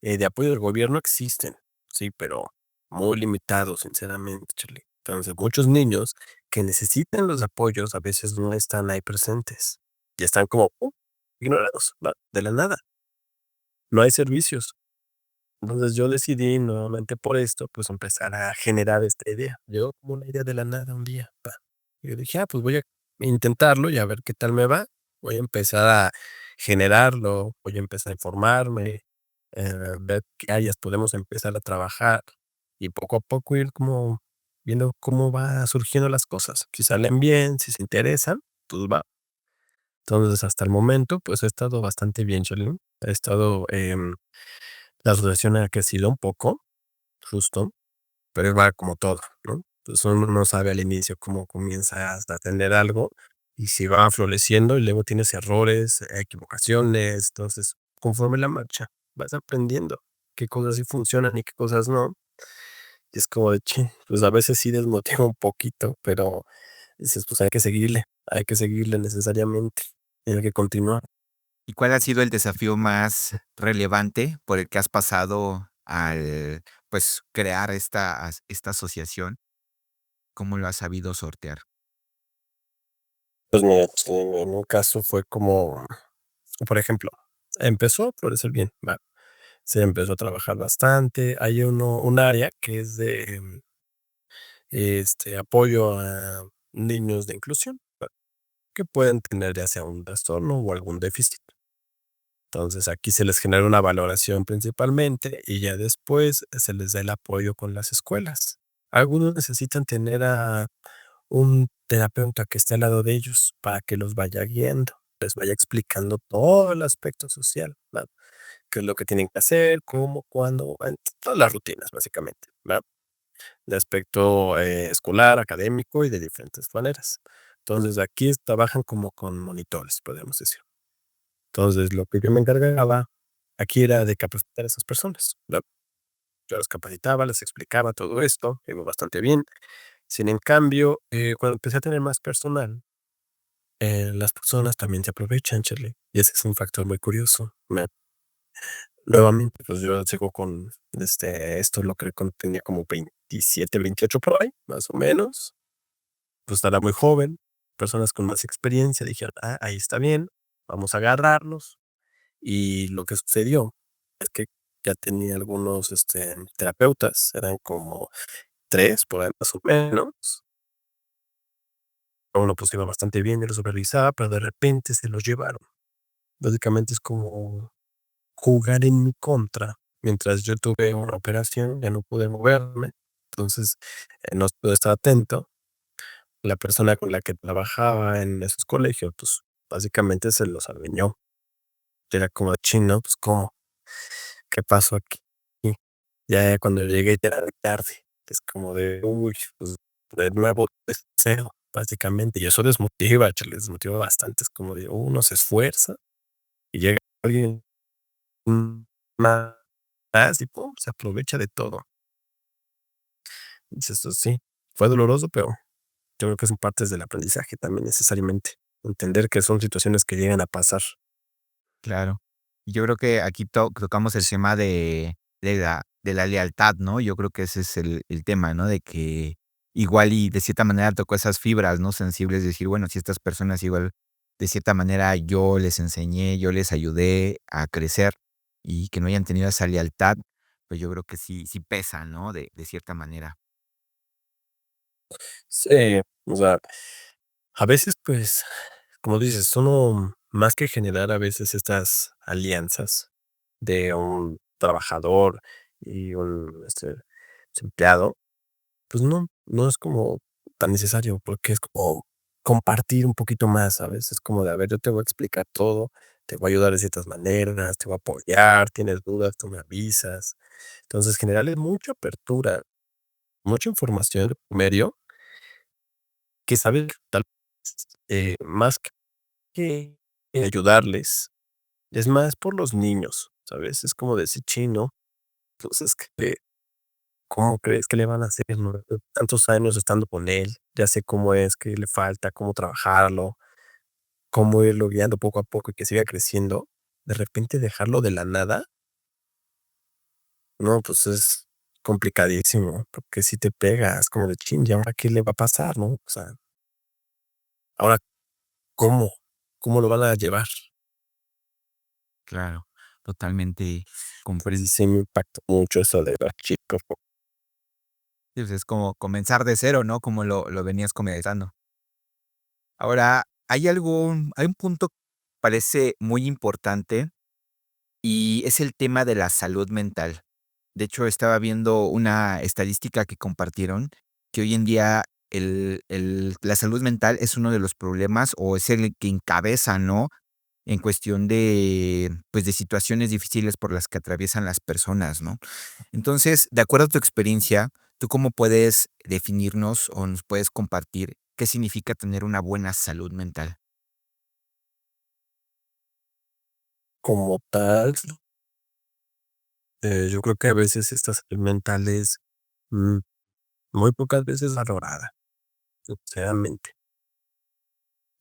de apoyo del gobierno existen, sí, pero muy limitados, sinceramente, Charlie. Entonces, muchos niños que necesitan los apoyos a veces no están ahí presentes, y están como, ignorados, va, de la nada, no hay servicios. Entonces, yo decidí nuevamente por esto, pues, empezar a generar esta idea. Llegó como una idea de la nada un día, pa. Y yo dije: pues voy a intentarlo y a ver qué tal me va. Voy a empezar a generarlo, voy a empezar a informarme, ver qué áreas podemos empezar a trabajar y poco a poco ir como viendo cómo va surgiendo las cosas. Si salen bien, si se interesan, pues va. Entonces, hasta el momento, pues, he estado bastante bien, Cholín. He estado, la asociación ha crecido un poco, justo, pero va como todo, ¿no? Entonces, uno no sabe al inicio cómo comienzas a tener algo y si va floreciendo y luego tienes errores, equivocaciones. Entonces, conforme la marcha, vas aprendiendo qué cosas sí funcionan y qué cosas no. Y es como de, pues a veces sí desmotiva un poquito, pero dices, pues hay que seguirle necesariamente, hay que continuar. ¿Y cuál ha sido el desafío más relevante por el que has pasado al, pues, crear esta asociación? ¿Cómo lo has sabido sortear? Pues mira, en un caso fue como, por ejemplo, empezó a florecer bien, va. Se empezó a trabajar bastante. Hay un área que es de, apoyo a niños de inclusión, va, que pueden tener ya sea un trastorno o algún déficit. Entonces, aquí se les genera una valoración principalmente y ya después se les da el apoyo con las escuelas. Algunos necesitan tener a un terapeuta que esté al lado de ellos para que los vaya guiando, les vaya explicando todo el aspecto social, ¿va? Qué es lo que tienen que hacer, cómo, cuándo, todas las rutinas, básicamente, ¿va? De aspecto, escolar, académico y de diferentes maneras. Entonces, aquí trabajan como con monitores, podríamos decir. Entonces, lo que yo me encargaba aquí era de capacitar a esas personas, ¿va? Yo los capacitaba, les explicaba todo esto, iba bastante bien. Sin en cambio, cuando empecé a tener más personal, las personas también se aprovechan, Charlie, y ese es un factor muy curioso. Nuevamente, pues yo sigo con esto, lo que tenía como 27, 28 por ahí, más o menos. Pues era muy joven, personas con más experiencia dijeron: ahí está bien. vamos a agarrarnos. Y lo que sucedió es que ya tenía algunos, terapeutas, eran como 3 por ahí más o menos. Uno, pues, iba bastante bien, yo lo supervisaba, pero de repente se los llevaron. Básicamente es como jugar en mi contra. Mientras yo tuve una operación, ya no pude moverme, entonces, no pude estar atento. La persona con la que trabajaba en esos colegios, pues, básicamente se los adueñó. Era como: chino, pues, ¿cómo? ¿Qué pasó aquí? Ya cuando llegué ya era tarde. Es como de, uy, pues, de nuevo de cero, básicamente, y eso desmotiva, chale, desmotiva bastante. Es como de uno se esfuerza y llega alguien, mm, más y pum, se aprovecha de todo. Dices tú: "Sí, fue doloroso, pero yo creo que son partes del aprendizaje también necesariamente". Entender que son situaciones que llegan a pasar. Claro. Y yo creo que aquí tocamos el tema de la lealtad, ¿no? Yo creo que ese es el tema, ¿no? De que igual y de cierta manera tocó esas fibras, ¿no? Sensibles, decir, bueno, si estas personas igual de cierta manera yo les enseñé, yo les ayudé a crecer y que no hayan tenido esa lealtad, pues yo creo que sí pesa, ¿no? De cierta manera. Sí, o sea, a veces, pues, como dices, uno más que generar a veces estas alianzas de un trabajador y un, empleado, pues no es como tan necesario, porque es como compartir un poquito más, ¿sabes? Es como de, a ver, yo te voy a explicar todo, te voy a ayudar de ciertas maneras, te voy a apoyar, tienes dudas, tú me avisas. Entonces, generarles mucha apertura, mucha información de por medio que sabes tal más que ayudarles, es más por los niños, ¿sabes? Es como decir: "Chino, entonces, ¿cómo crees que le van a hacer, no? Tantos años estando con él, ya sé cómo es, qué le falta, cómo trabajarlo, cómo irlo guiando poco a poco y que siga creciendo". De repente dejarlo de la nada, no, pues es complicadísimo, porque si te pegas como de: "Chin, ¿y ahora qué le va a pasar?", ¿no? O sea, ¿ahora cómo? ¿Cómo lo van a llevar? Claro, totalmente Pues comprensible. sí me impactó mucho eso de los chicos. Es como comenzar de cero, ¿no? Como lo venías comentando. Ahora, hay un punto que parece muy importante y es el tema de la salud mental. De hecho, estaba viendo una estadística que compartieron, que hoy en día la salud mental es uno de los problemas o es el que encabeza, ¿no? En cuestión de, pues, de situaciones difíciles por las que atraviesan las personas, ¿no? Entonces, de acuerdo a tu experiencia, ¿tú cómo puedes definirnos o nos puedes compartir qué significa tener una buena salud mental? Como tal, yo creo que a veces esta salud mental es, mm, muy pocas veces valorada, sinceramente.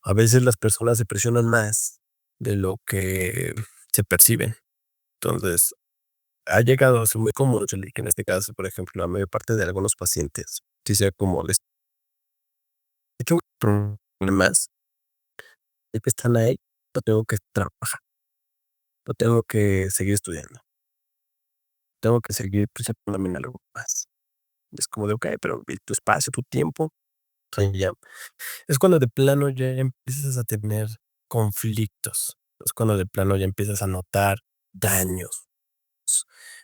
A veces las personas se presionan más de lo que se perciben. Entonces, ha llegado a ser muy común, Angelique, que en este caso, por ejemplo, la mayor parte de algunos pacientes, sí sea como les he hecho problemas, siempre están ahí, no tengo que trabajar, no tengo que seguir estudiando, tengo que seguir presentándome en algo más. Es como de, okey, pero y tu espacio, tu tiempo, o ya es cuando de plano ya empiezas a tener conflictos, es cuando de plano ya empiezas a notar daños,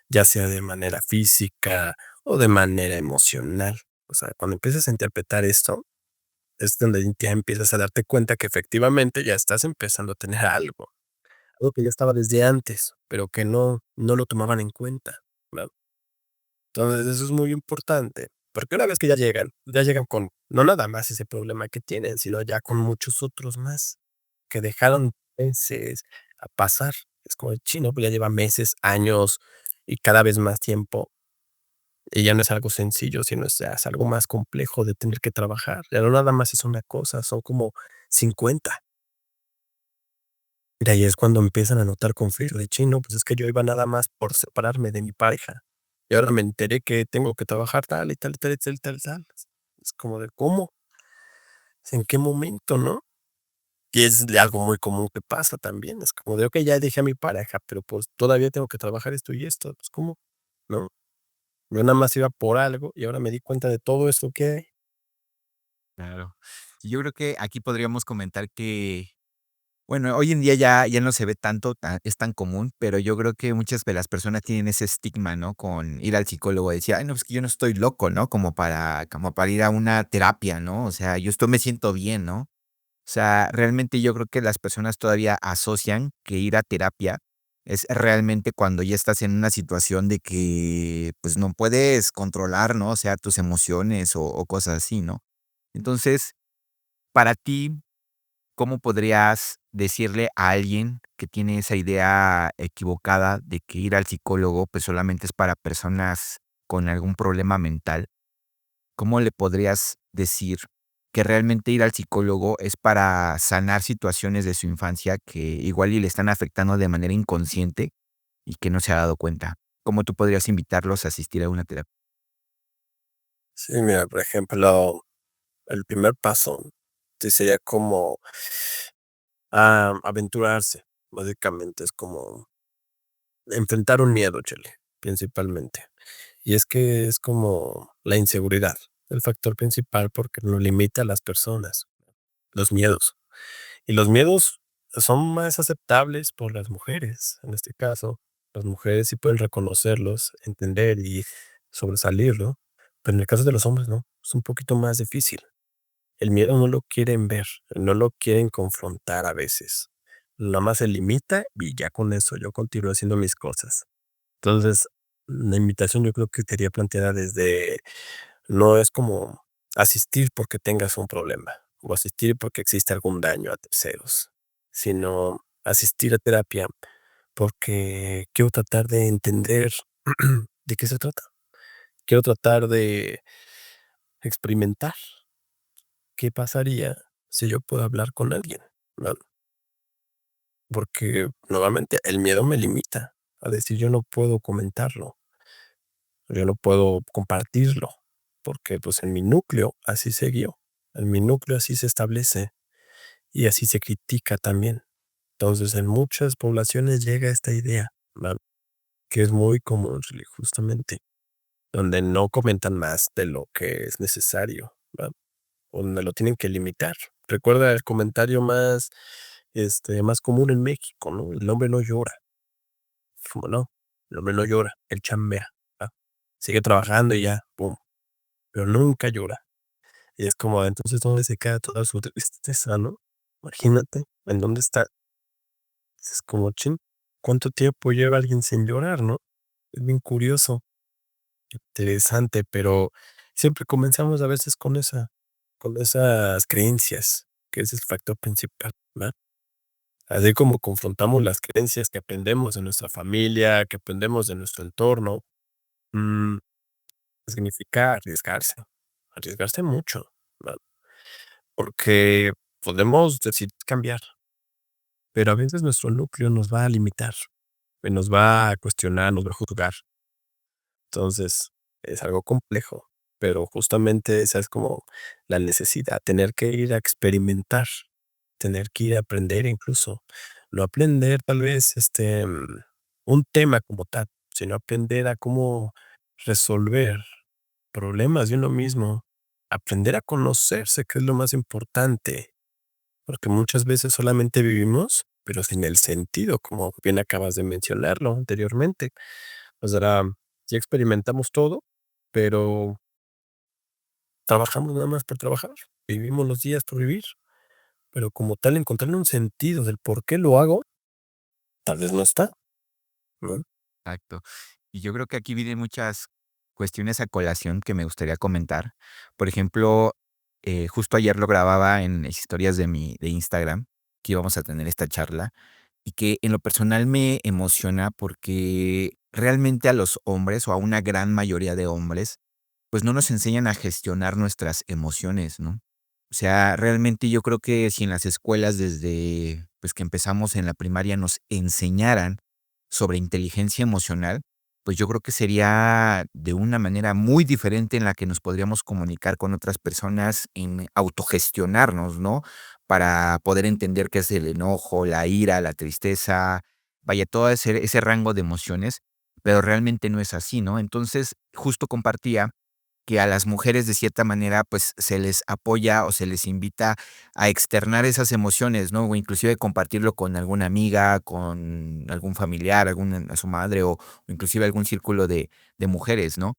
ya sea de manera física o de manera emocional. O sea, cuando empiezas a interpretar esto, es donde ya empiezas a darte cuenta que efectivamente ya estás empezando a tener algo que ya estaba desde antes, pero que no lo tomaban en cuenta, ¿verdad? Entonces, eso es muy importante, porque una vez que ya llegan con no nada más ese problema que tienen, sino ya con muchos otros más que dejaron meses a pasar. Es como el chino, pues ya lleva meses, años y cada vez más tiempo, y ya no es algo sencillo, sino es algo más complejo de tener que trabajar. Ya no nada más es una cosa, son como 50. Y ahí es cuando empiezan a notar conflicto de chino, pues es que yo iba nada más por separarme de mi pareja. Y ahora me enteré que tengo que trabajar tal y tal y tal y tal y tal y tal. Es como de, ¿cómo? ¿En qué momento, no? Y es de algo muy común que pasa también, es como de: "Okey, ya dejé a mi pareja, pero, pues, todavía tengo que trabajar esto y esto", pues, ¿cómo? ¿No? Yo nada más iba por algo y ahora me di cuenta de todo esto que hay. Claro. Yo creo que aquí podríamos comentar que, bueno, hoy en día ya no se ve tanto, es tan común, pero yo creo que muchas de las personas tienen ese estigma, ¿no? Con ir al psicólogo, decir: "Ay, no, es que yo no estoy loco", ¿no? Como para ir a una terapia, ¿no? O sea, yo esto me siento bien, ¿no? O sea, realmente yo creo que las personas todavía asocian que ir a terapia es realmente cuando ya estás en una situación de que, pues, no puedes controlar, ¿no? O sea, tus emociones o cosas así, ¿no? Entonces, para ti, ¿cómo podrías decirle a alguien que tiene esa idea equivocada de que ir al psicólogo, pues, solamente es para personas con algún problema mental? ¿Cómo le podrías decir que realmente ir al psicólogo es para sanar situaciones de su infancia que igual y le están afectando de manera inconsciente y que no se ha dado cuenta? ¿Cómo tú podrías invitarlos a asistir a una terapia? Sí, mira, por ejemplo, el primer paso, sí sería como, aventurarse, básicamente, es como enfrentar un miedo, chele, principalmente. Y es que es como la inseguridad, el factor principal porque lo limita a las personas, los miedos. Y los miedos son más aceptables por las mujeres, en este caso. Las mujeres sí pueden reconocerlos, entender y sobresalirlo, pero en el caso de los hombres no, es un poquito más difícil. El miedo no lo quieren ver, no lo quieren confrontar a veces. Nada más se limita y ya con eso yo continúo haciendo mis cosas. Entonces, la invitación yo creo que sería planteada desde, no es como asistir porque tengas un problema o asistir porque existe algún daño a terceros, sino asistir a terapia porque quiero tratar de entender de qué se trata. Quiero tratar de experimentar qué pasaría si yo puedo hablar con alguien, ¿no? Porque nuevamente el miedo me limita a decir yo no puedo comentarlo. Yo no puedo compartirlo, porque, pues, en mi núcleo así se guió, en mi núcleo así se establece y así se critica también. Entonces, en muchas poblaciones llega esta idea, ¿va? Que es muy común, justamente, donde no comentan más de lo que es necesario, ¿va? Donde lo tienen que limitar. Recuerda el comentario más, más común en México, ¿no? El hombre no llora. Como no, el hombre no llora, él chambea, ¿va? Sigue trabajando y ya, pum, pero nunca llora. Y es como, entonces, ¿dónde se queda toda su tristeza, no? Imagínate, ¿en dónde está? Es como, chin, ¿cuánto tiempo lleva alguien sin llorar, no? Es bien curioso, interesante, pero siempre comenzamos a veces con esas creencias, que ese es el factor principal, ¿va? Así como confrontamos las creencias que aprendemos de nuestra familia, que aprendemos de nuestro entorno, mm, significa arriesgarse, arriesgarse mucho, ¿va? Porque podemos decidir cambiar, pero a veces nuestro núcleo nos va a limitar, nos va a cuestionar, nos va a juzgar. Entonces, es algo complejo, pero justamente esa es como la necesidad, tener que ir a experimentar, tener que ir a aprender incluso, no aprender tal vez, un tema como tal, sino aprender a cómo resolver problemas de uno mismo, aprender a conocerse, que es lo más importante. Porque muchas veces solamente vivimos, pero sin el sentido, como bien acabas de mencionarlo anteriormente. O sea, ya experimentamos todo, pero trabajamos nada más por trabajar. Vivimos los días por vivir, pero como tal encontrarle un sentido del por qué lo hago, tal vez no está, ¿no? Exacto. Y yo creo que aquí vienen muchas cuestiones a colación que me gustaría comentar. Por ejemplo, justo ayer lo grababa en las historias de Instagram, que íbamos a tener esta charla, y que en lo personal me emociona porque realmente a los hombres, o a una gran mayoría de hombres, pues no nos enseñan a gestionar nuestras emociones, ¿no? O sea, realmente yo creo que si en las escuelas desde, pues, que empezamos en la primaria nos enseñaran sobre inteligencia emocional, pues yo creo que sería de una manera muy diferente en la que nos podríamos comunicar con otras personas, en autogestionarnos, ¿no? para poder entender qué es el enojo, la ira, la tristeza, vaya, todo ese rango de emociones, pero realmente no es así, ¿no? Entonces, justo compartía que a las mujeres de cierta manera, pues, se les apoya o se les invita a externar esas emociones, ¿no? O inclusive compartirlo con alguna amiga, con algún familiar, algún a su madre o inclusive algún círculo de mujeres, ¿no?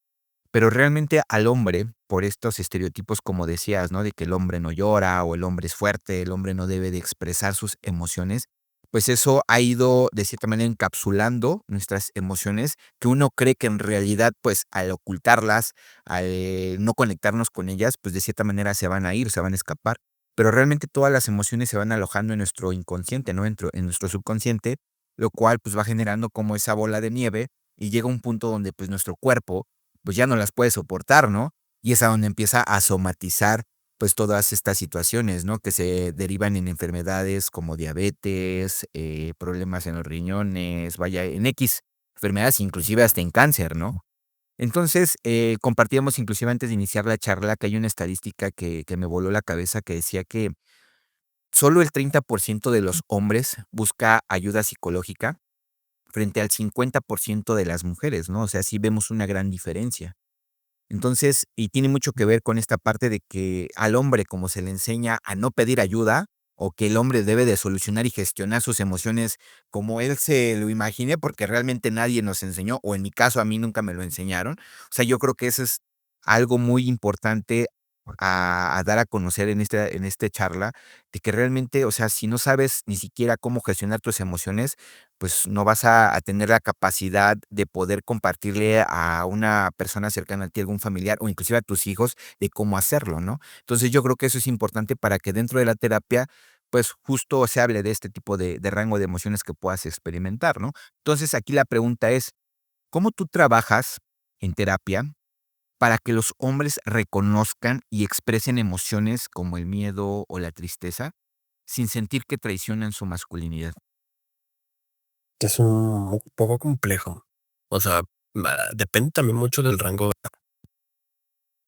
Pero realmente al hombre, por estos estereotipos, como decías, ¿no? De que el hombre no llora o el hombre es fuerte, el hombre no debe de expresar sus emociones, pues eso ha ido de cierta manera encapsulando nuestras emociones, que uno cree que en realidad, pues al ocultarlas, al no conectarnos con ellas, pues de cierta manera se van a ir, se van a escapar. Pero realmente todas las emociones se van alojando en nuestro inconsciente, ¿no? En nuestro subconsciente, lo cual pues va generando como esa bola de nieve y llega un punto donde pues nuestro cuerpo pues ya no las puede soportar, ¿no? Y es a donde empieza a somatizar, pues, todas estas situaciones, ¿no? Que se derivan en enfermedades como diabetes, problemas en los riñones, vaya, en equis enfermedades, inclusive hasta en cáncer, ¿no? Entonces, compartíamos inclusive antes de iniciar la charla que hay una estadística que me voló la cabeza que decía que solo el 30% de los hombres busca ayuda psicológica frente al 50% de las mujeres, ¿no? O sea, sí vemos una gran diferencia. Entonces, y tiene mucho que ver con esta parte de que al hombre, como se le enseña a no pedir ayuda, o que el hombre debe de solucionar y gestionar sus emociones como él se lo imagine, porque realmente nadie nos enseñó, o en mi caso, a mí nunca me lo enseñaron. O sea, yo creo que eso es algo muy importante a dar a conocer en este charla, de que realmente, o sea, si no sabes ni siquiera cómo gestionar tus emociones, pues no vas a tener la capacidad de poder compartirle a una persona cercana a ti, algún familiar o inclusive a tus hijos, de cómo hacerlo, ¿no? Entonces, yo creo que eso es importante para que dentro de la terapia, pues, justo se hable de este tipo de rango de emociones que puedas experimentar, ¿no? Entonces, aquí la pregunta es, ¿cómo tú trabajas en terapia para que los hombres reconozcan y expresen emociones como el miedo o la tristeza, sin sentir que traicionan su masculinidad? Es un poco complejo. O sea, depende también mucho del rango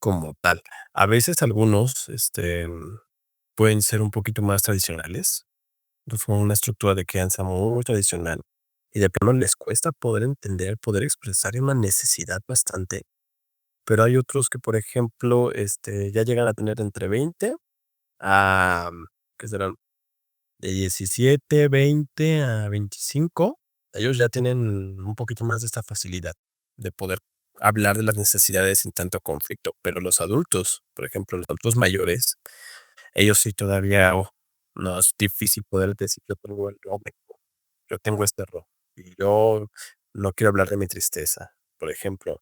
como tal. A veces algunos, pueden ser un poquito más tradicionales, pues, con una estructura de crianza muy tradicional, y de plano les cuesta poder entender, poder expresar una necesidad bastante, pero hay otros que, por ejemplo, ya llegan a tener entre 20 a, ¿qué serán? De 17, 20 a 25, ellos ya tienen un poquito más de esta facilidad de poder hablar de las necesidades sin tanto conflicto, pero los adultos, por ejemplo, los adultos mayores, ellos sí todavía, no es difícil poder decir: yo tengo este error y yo no quiero hablar de mi tristeza". Por ejemplo,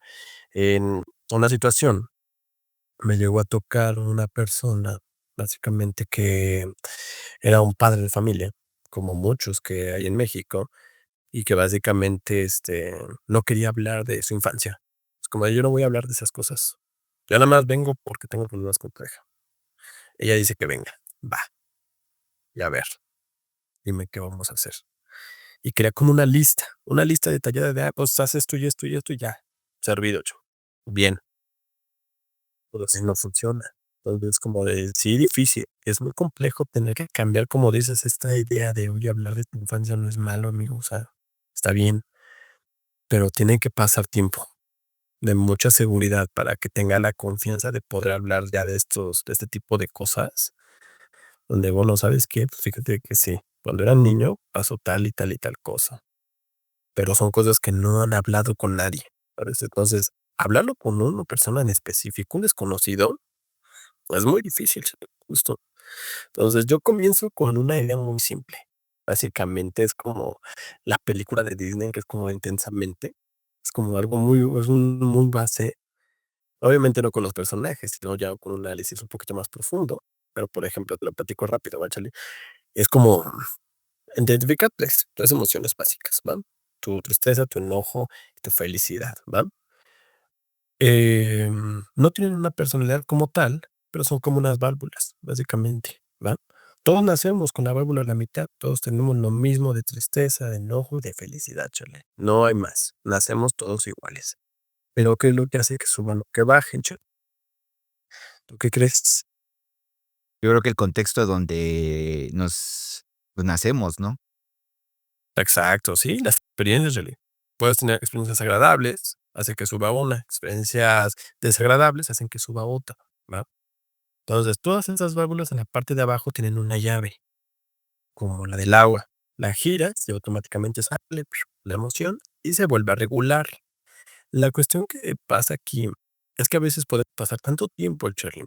en una situación me llegó a tocar una persona, básicamente, que era un padre de familia, como muchos que hay en México, y que básicamente, no quería hablar de su infancia. Es como de: "Yo no voy a hablar de esas cosas. Yo nada más vengo porque tengo problemas con tu pareja". Ella dice que venga, va, y a ver, dime qué vamos a hacer. Y quería como una lista detallada de: "Ah, pues haz esto y esto y esto y ya, servido, yo". Bien, pero así no funciona. Entonces, como de sí, difícil, es muy complejo tener que cambiar, como dices, esta idea de: "Oye, hablar de tu infancia no es malo, amigo, o sea, está bien", pero tiene que pasar tiempo de mucha seguridad para que tenga la confianza de poder hablar ya de este tipo de cosas, donde, bueno, ¿sabes qué? Pues fíjate que sí, cuando era niño pasó tal y tal y tal cosa, pero son cosas que no han hablado con nadie, ¿sabes? Entonces, hablarlo con una persona en específico, un desconocido, es muy difícil, justo. Entonces, yo comienzo con una idea muy simple. Básicamente, es como la película de Disney, que es como Intensamente. Es como algo muy es un muy base. Obviamente, no con los personajes, sino ya con un análisis un poquito más profundo. Pero, por ejemplo, te lo platico rápido, ¿va, Charlie? Es como identifica 3 emociones básicas, ¿va? Tu tristeza, tu enojo y tu felicidad, ¿va? No tienen una personalidad como tal, pero son como unas válvulas, básicamente, ¿va? Todos nacemos con la válvula a la mitad, todos tenemos lo mismo de tristeza, de enojo y de felicidad, chale. No hay más, nacemos todos iguales. Pero ¿qué es lo que hace que suban o que bajen, chale? ¿Tú qué crees? Yo creo que el contexto donde pues, nacemos, ¿no? Exacto, sí, las experiencias, Really. Puedes tener experiencias agradables, hace que suba una, experiencias desagradables hacen que suba otra, ¿va? Entonces, todas esas válvulas en la parte de abajo tienen una llave, como la del agua. La giras y automáticamente sale la emoción y se vuelve a regular. La cuestión que pasa aquí es que a veces puede pasar tanto tiempo, Charlie,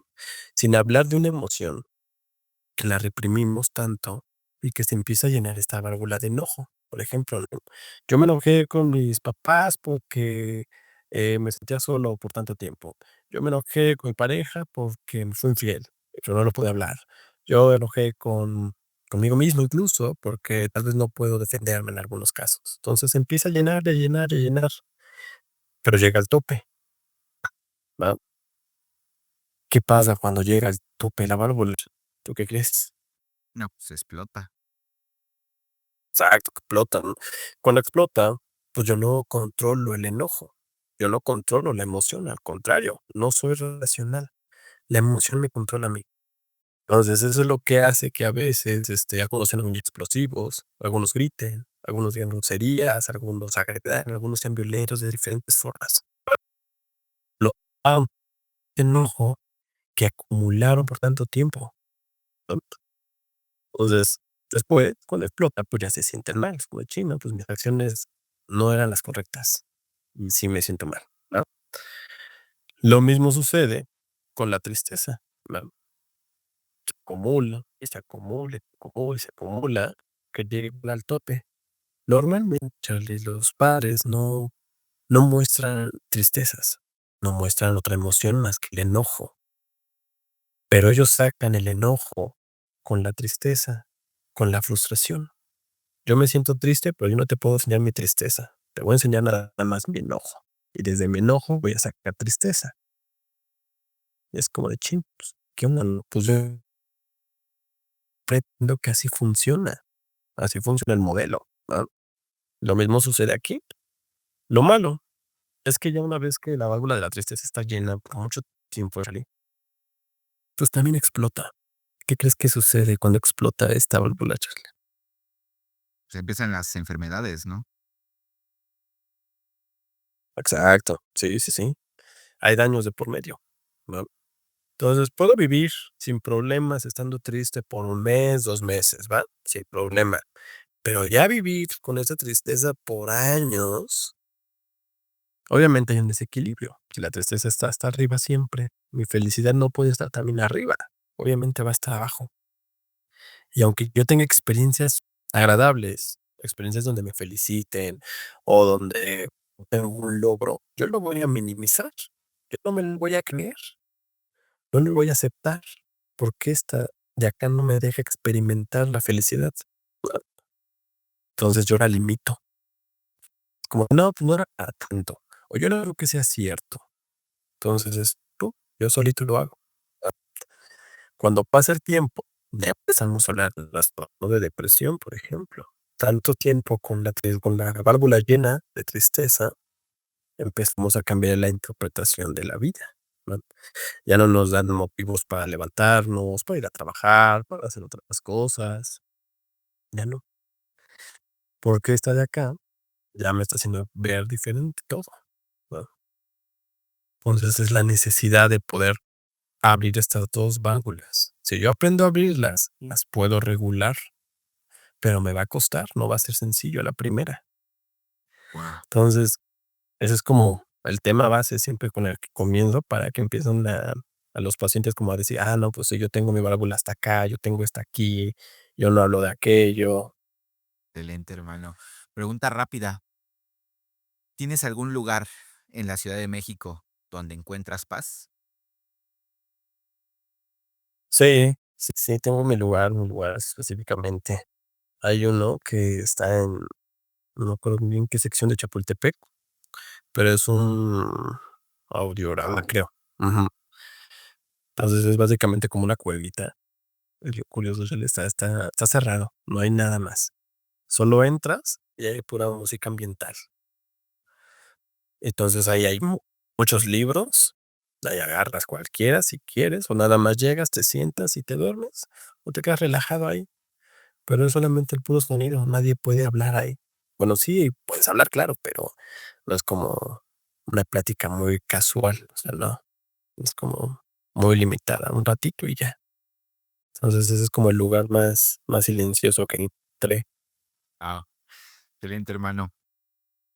sin hablar de una emoción que la reprimimos tanto y que se empieza a llenar esta válvula de enojo. Por ejemplo, ¿no? Yo me enojé con mis papás porque me sentía solo por tanto tiempo. Yo me enojé con mi pareja porque me fue infiel, pero no lo pude hablar. Yo me enojé conmigo mismo incluso porque tal vez no puedo defenderme en algunos casos. Entonces empieza a llenar, a llenar, a llenar, pero llega al tope, ¿va? ¿Qué pasa cuando llega al tope de la válvula? ¿Tú qué crees? No, pues explota. Exacto, que explota, ¿no? Cuando explota, pues yo no controlo el enojo, yo no controlo la emoción, al contrario, no soy racional, la emoción me controla a mí. Entonces, eso es lo que hace que a veces, algunos sean muy explosivos, algunos griten, algunos digan groserías, algunos agredan, algunos sean violentos de diferentes formas. Lo ah, enojo que acumularon por tanto tiempo, ¿no? Entonces, después, cuando explota, pues ya se sienten mal, es como de: "Chin, pues mis acciones no eran las correctas, y sí me siento mal", ¿no? Lo mismo sucede con la tristeza, ¿no? Se acumula, y se acumula, y se acumula, y se acumula, que llega igual al tope. Normalmente, Charlie, los padres no muestran tristezas, no muestran otra emoción más que el enojo, pero ellos sacan el enojo con la tristeza, con la frustración. Yo me siento triste, pero yo no te puedo enseñar mi tristeza. Te voy a enseñar nada más mi enojo. Y desde mi enojo voy a sacar tristeza. Y es como de chin, pues, ¿qué onda? No? Pues yo pretendo que así funciona. Así funciona el modelo, ¿no? Lo mismo sucede aquí. Lo malo es que ya una vez que la válvula de la tristeza está llena por mucho tiempo, Charlie, pues también explota. ¿Qué crees que sucede cuando explota esta válvula, Charlie? Pues empiezan las enfermedades, ¿no? Exacto. Sí, sí, sí. Hay daños de por medio, ¿no? Entonces, puedo vivir sin problemas estando triste por un mes, 2 meses, ¿va? Sin problema. Pero ya vivir con esa tristeza por años, obviamente hay un desequilibrio. Si la tristeza está hasta arriba siempre, mi felicidad no puede estar también arriba. Obviamente va a estar abajo. Y aunque yo tenga experiencias agradables, experiencias donde me feliciten o donde tengo un logro, yo lo voy a minimizar. Yo no me lo voy a creer. No lo voy a aceptar, porque esta de acá no me deja experimentar la felicidad. Entonces yo la limito, como no, pues no era para tanto, o yo no creo que sea cierto. Entonces es tú, yo solito lo hago. Cuando pasa el tiempo, ya empezamos a hablar de ¿no? De depresión, por ejemplo. Tanto tiempo con la válvula llena de tristeza, empezamos a cambiar la interpretación de la vida, ¿no? Ya no nos dan motivos para levantarnos, para ir a trabajar, para hacer otras cosas. Ya no, porque esta de acá ya me está haciendo ver diferente todo, ¿no? Entonces, es la necesidad de poder abrir estas 2 válvulas. Si yo aprendo a abrirlas, las puedo regular, pero me va a costar, no va a ser sencillo a la primera. Wow. Entonces, ese es como el tema base siempre con el que comienzo para que empiecen a los pacientes como a decir: "Ah, no, pues sí, yo tengo mi válvula hasta acá, yo tengo esta aquí, yo no hablo de aquello". Excelente, hermano. Pregunta rápida. ¿Tienes algún lugar en la Ciudad de México donde encuentras paz? Sí, sí, sí, tengo mi lugar específicamente. Hay uno que está en, no me acuerdo muy bien qué sección de Chapultepec, pero es un audiorama, creo. Ujú. Entonces es básicamente como una cuevita. Es lo curioso, está cerrado, no hay nada más. Solo entras y hay pura música ambiental. Entonces ahí hay muchos libros, Ahí agarras cualquiera si quieres, o nada más llegas, te sientas y te duermes, o te quedas relajado ahí, pero es solamente el puro sonido, nadie puede hablar ahí. Bueno, sí, puedes hablar, claro, pero no es como una plática muy casual, o sea, no, es como muy limitada, un ratito y ya. Entonces, ese es como el lugar más silencioso que encontré. Ah, excelente, hermano.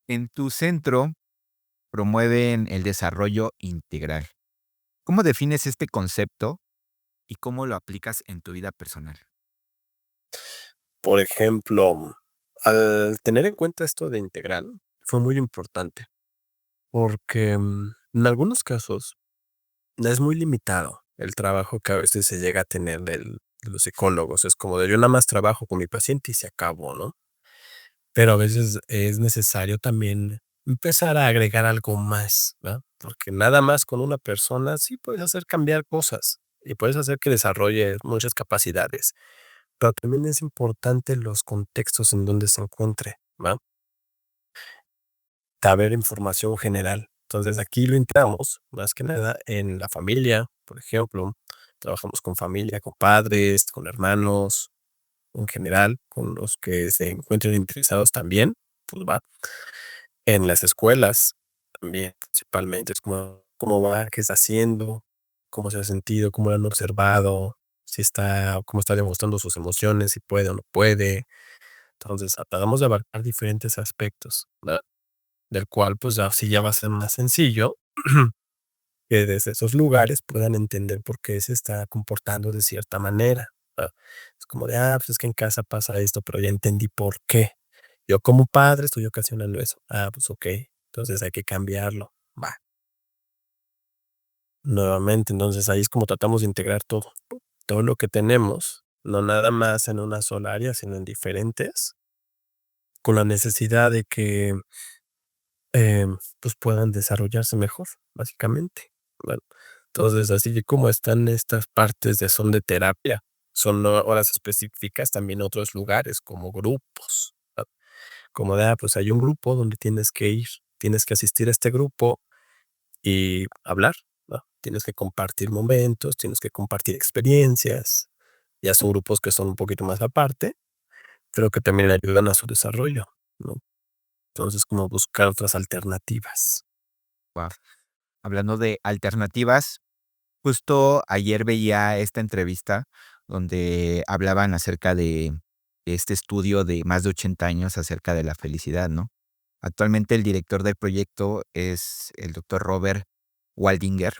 En tu centro promueven el desarrollo integral. ¿Cómo defines este concepto y cómo lo aplicas en tu vida personal? Por ejemplo, al tener en cuenta esto de integral, fue muy importante, porque, en algunos casos es muy limitado el trabajo que a veces se llega a tener de los psicólogos. Es como de yo nada más trabajo con mi paciente y se acabó, ¿no? Pero a veces es necesario también empezar a agregar algo más, ¿verdad? Porque nada más con una persona sí puedes hacer cambiar cosas y puedes hacer que desarrolle muchas capacidades, pero también es importante los contextos en donde se encuentre, ¿va? Saber información general. Entonces aquí lo integramos más que nada en la familia, por ejemplo. Trabajamos con familia, con padres, con hermanos, en general, con los que se encuentren interesados también, pues va. En las escuelas también, principalmente, es como cómo va, qué está haciendo, cómo se ha sentido, cómo lo han observado, si está, cómo está demostrando sus emociones, si puede o no puede. Entonces, tratamos de abarcar diferentes aspectos, ¿verdad? Del cual, pues, así ya va a ser más sencillo que desde esos lugares puedan entender por qué se está comportando de cierta manera. Es como de, pues es que en casa pasa esto, pero ya entendí por qué. Yo como padre estoy ocasionando eso. Pues ok, entonces hay que cambiarlo. Va. Nuevamente, entonces ahí es como tratamos de integrar todo lo que tenemos, no nada más en una sola área, sino en diferentes, con la necesidad de que pues puedan desarrollarse mejor, básicamente. Bueno, entonces, así como están estas partes de son de terapia, son horas específicas, también otros lugares como grupos, ¿no? Como de, pues hay un grupo donde tienes que ir, tienes que asistir a este grupo y hablar, ¿no? Tienes que compartir momentos, tienes que compartir experiencias. Ya son grupos que son un poquito más aparte, pero que también ayudan a su desarrollo, ¿no? Entonces, como buscar otras alternativas. Guau. Hablando de alternativas, justo ayer veía esta entrevista donde hablaban acerca de este estudio de más de 80 años acerca de la felicidad, ¿no? Actualmente el director del proyecto es el doctor Robert Waldinger,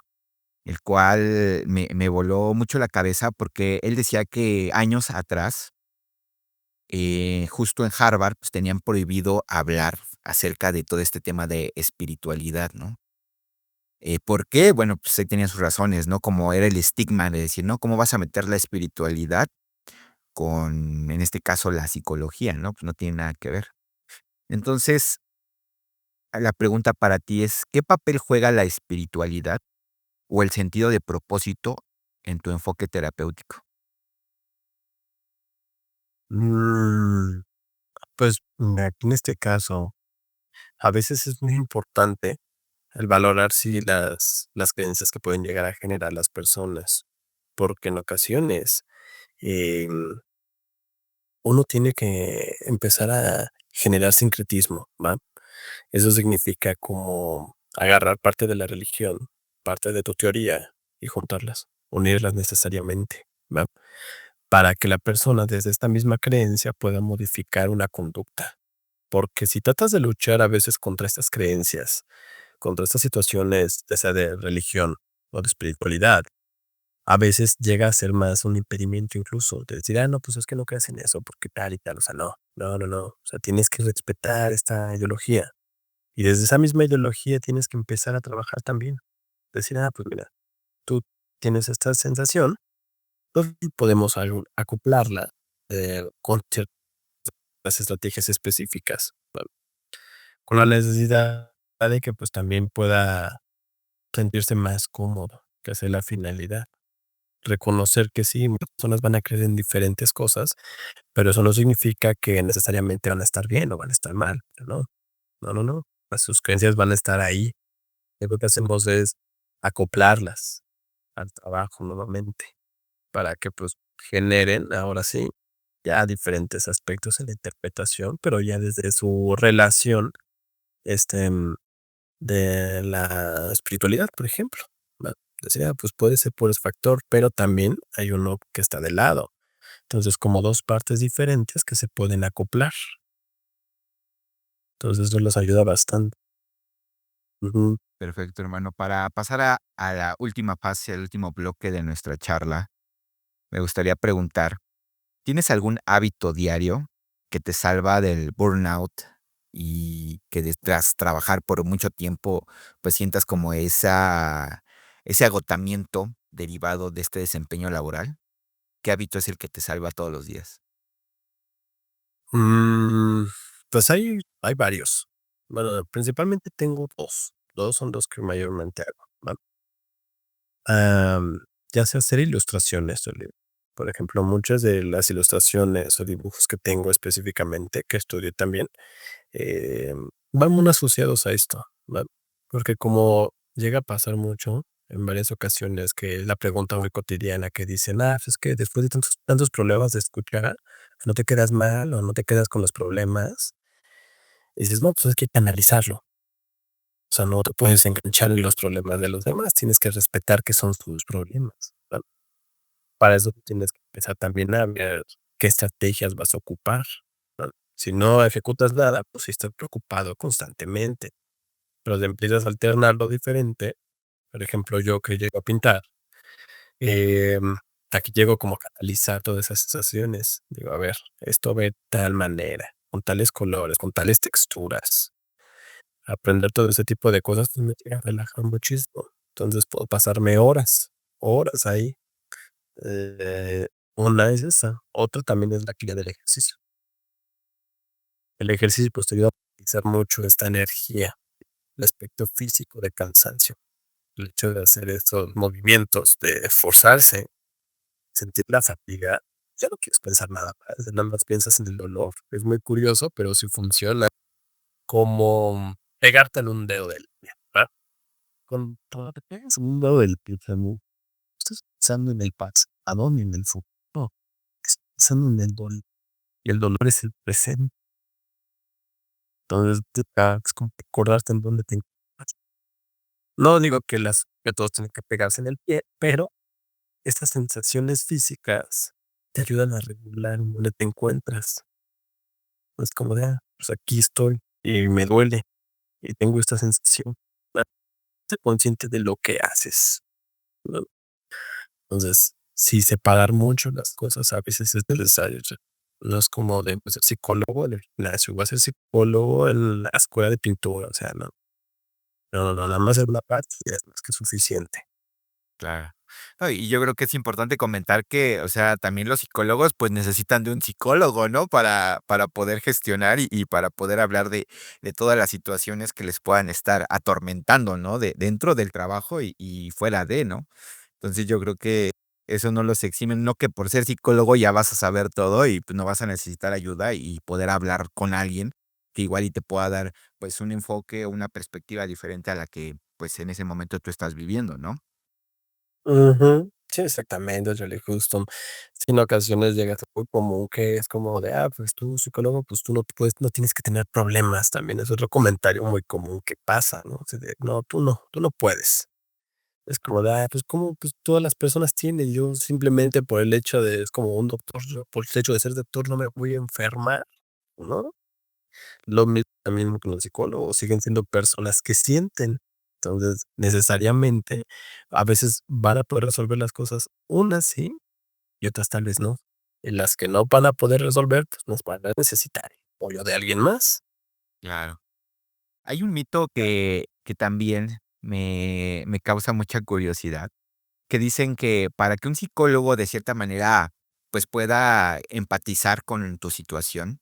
el cual me voló mucho la cabeza porque él decía que años atrás, justo en Harvard, pues tenían prohibido hablar acerca de todo este tema de espiritualidad, ¿no? ¿Por qué? Bueno, pues ahí tenía sus razones, ¿no? Como era el estigma de decir, ¿no? ¿Cómo vas a meter la espiritualidad con, en este caso, la psicología, ¿no? Pues no tiene nada que ver. Entonces, la pregunta para ti es, ¿qué papel juega la espiritualidad o el sentido de propósito en tu enfoque terapéutico? Mm, pues, aquí en este caso, a veces es muy importante el valorar si las creencias que pueden llegar a generar las personas, porque en ocasiones, em, uno tiene que empezar a generar sincretismo, ¿va? Eso significa como agarrar parte de la religión, parte de tu teoría y juntarlas, unirlas necesariamente, ¿va? Para que la persona desde esta misma creencia pueda modificar una conducta. Porque si tratas de luchar a veces contra estas creencias, contra estas situaciones, ya sea de religión o de espiritualidad, a veces llega a ser más un impedimento incluso de decir, no, pues es que no crees en eso, porque tal y tal, o sea, no, o sea, tienes que respetar esta ideología. Y desde esa misma ideología tienes que empezar a trabajar también. Decir, pues mira, tú tienes esta sensación, pues podemos acoplarla con ciertas estrategias específicas, ¿vale? Con la necesidad de que pues también pueda sentirse más cómodo, que esa es la finalidad. Reconocer que sí, muchas personas van a creer en diferentes cosas, pero eso no significa que necesariamente van a estar bien o van a estar mal, no, no. Sus creencias van a estar ahí. Lo que hacemos es acoplarlas al trabajo nuevamente para que pues generen, ahora sí, ya diferentes aspectos en la interpretación, pero ya desde su relación, este, de la espiritualidad, por ejemplo, ¿va? Decía, pues puede ser por ese factor, pero también hay uno que está de lado. Entonces, como 2 partes diferentes que se pueden acoplar. Entonces, eso los ayuda bastante. Ujú. Perfecto, hermano. Para pasar a la última fase, al último bloque de nuestra charla, me gustaría preguntar, ¿tienes algún hábito diario que te salva del burnout y que tras trabajar por mucho tiempo, pues sientas como ese agotamiento derivado de este desempeño laboral? ¿Qué hábito es el que te salva todos los días? Mm, pues hay varios. Bueno, principalmente tengo 2. 2 son los que mayormente hago, ¿va? Am, ya sea hacer ilustraciones, por ejemplo, muchas de las ilustraciones o dibujos que tengo específicamente, que estudié también, van muy asociados a esto, ¿va? Porque como llega a pasar mucho en varias ocasiones que la pregunta muy cotidiana que dicen, pues es que después de tantos problemas de escuchar, no te quedas mal o no te quedas con los problemas. Y dices, no, pues hay que analizarlo. O sea, no te puedes enganchar en los problemas de los demás, tienes que respetar que son tus problemas, ¿va? Para eso tienes que empezar también a ver qué estrategias vas a ocupar, ¿no? Si no ejecutas nada, pues sí estás preocupado constantemente, pero si empiezas a alternar lo diferente, por ejemplo, yo que llego a pintar, em, aquí llego como a catalizar todas esas sensaciones. Digo, a ver, esto ve tal manera, con tales colores, con tales texturas. Aprender todo ese tipo de cosas, pues, me llega a relajar muchísimo. Entonces, puedo pasarme horas, horas ahí. Una es esa, otra también es la actividad del ejercicio. El ejercicio, pues, te ayuda a utilizar mucho esta energía, el aspecto físico de cansancio. El hecho de hacer estos movimientos, de esforzarse, sentir la fatiga, ya no quieres pensar nada más, nada más piensas en el dolor. Es muy curioso, pero sí funciona como pegarte en un dedo del pie, ¿va? Cuando te pegas en un dedo del pie, no estás pensando en el pasado ni en el futuro, estás pensando en el dolor, y el dolor es el presente. Entonces, es como acordarte en dónde te encuentras. No digo que todos tienen que pegarse en el pie, pero estas sensaciones físicas te ayudan a regular en dónde te encuentras. Es como de, pues aquí estoy y me duele y tengo esta sensación. Ah, sé consciente de lo que haces, ¿no? Entonces, sí, separar mucho las cosas a veces es necesario. O sea, no es como de pues, ser psicólogo en el gimnasio, voy a ser psicólogo en la escuela de pintura. O sea, no, no, no, nada más es una parte y es más que suficiente. Claro. No, y yo creo que es importante comentar que, o sea, también los psicólogos, pues, necesitan de un psicólogo, ¿no? Para poder gestionar y para poder hablar de todas las situaciones que les puedan estar atormentando, ¿no? Dentro del trabajo y fuera de, ¿no? Entonces, yo creo que eso no los exime, no que por ser psicólogo ya vas a saber todo y, pues, no vas a necesitar ayuda y poder hablar con alguien que igual y te pueda dar, pues, un enfoque o una perspectiva diferente a la que, pues, en ese momento tú estás viviendo, ¿no? Ujú. Sí, exactamente, Charlie Houston. Sí, en ocasiones llega a ser muy común que es como de, pues tú, psicólogo, pues tú no tienes que tener problemas. También es otro comentario muy común que pasa, ¿no? Así de, no, tú no puedes. Es como de, pues como, pues todas las personas tienen. Yo simplemente por el hecho de, es como un doctor, yo por el hecho de ser doctor no me voy a enfermar, ¿no? Lo mismo también con los psicólogos, siguen siendo personas que sienten. Entonces, necesariamente, a veces van a poder resolver las cosas, unas sí y otras tal vez no. En las que no van a poder resolver, pues nos van a necesitar apoyo de alguien más. Claro. Hay un mito que también me causa mucha curiosidad, que dicen que para que un psicólogo de cierta manera, pues, pueda empatizar con tu situación,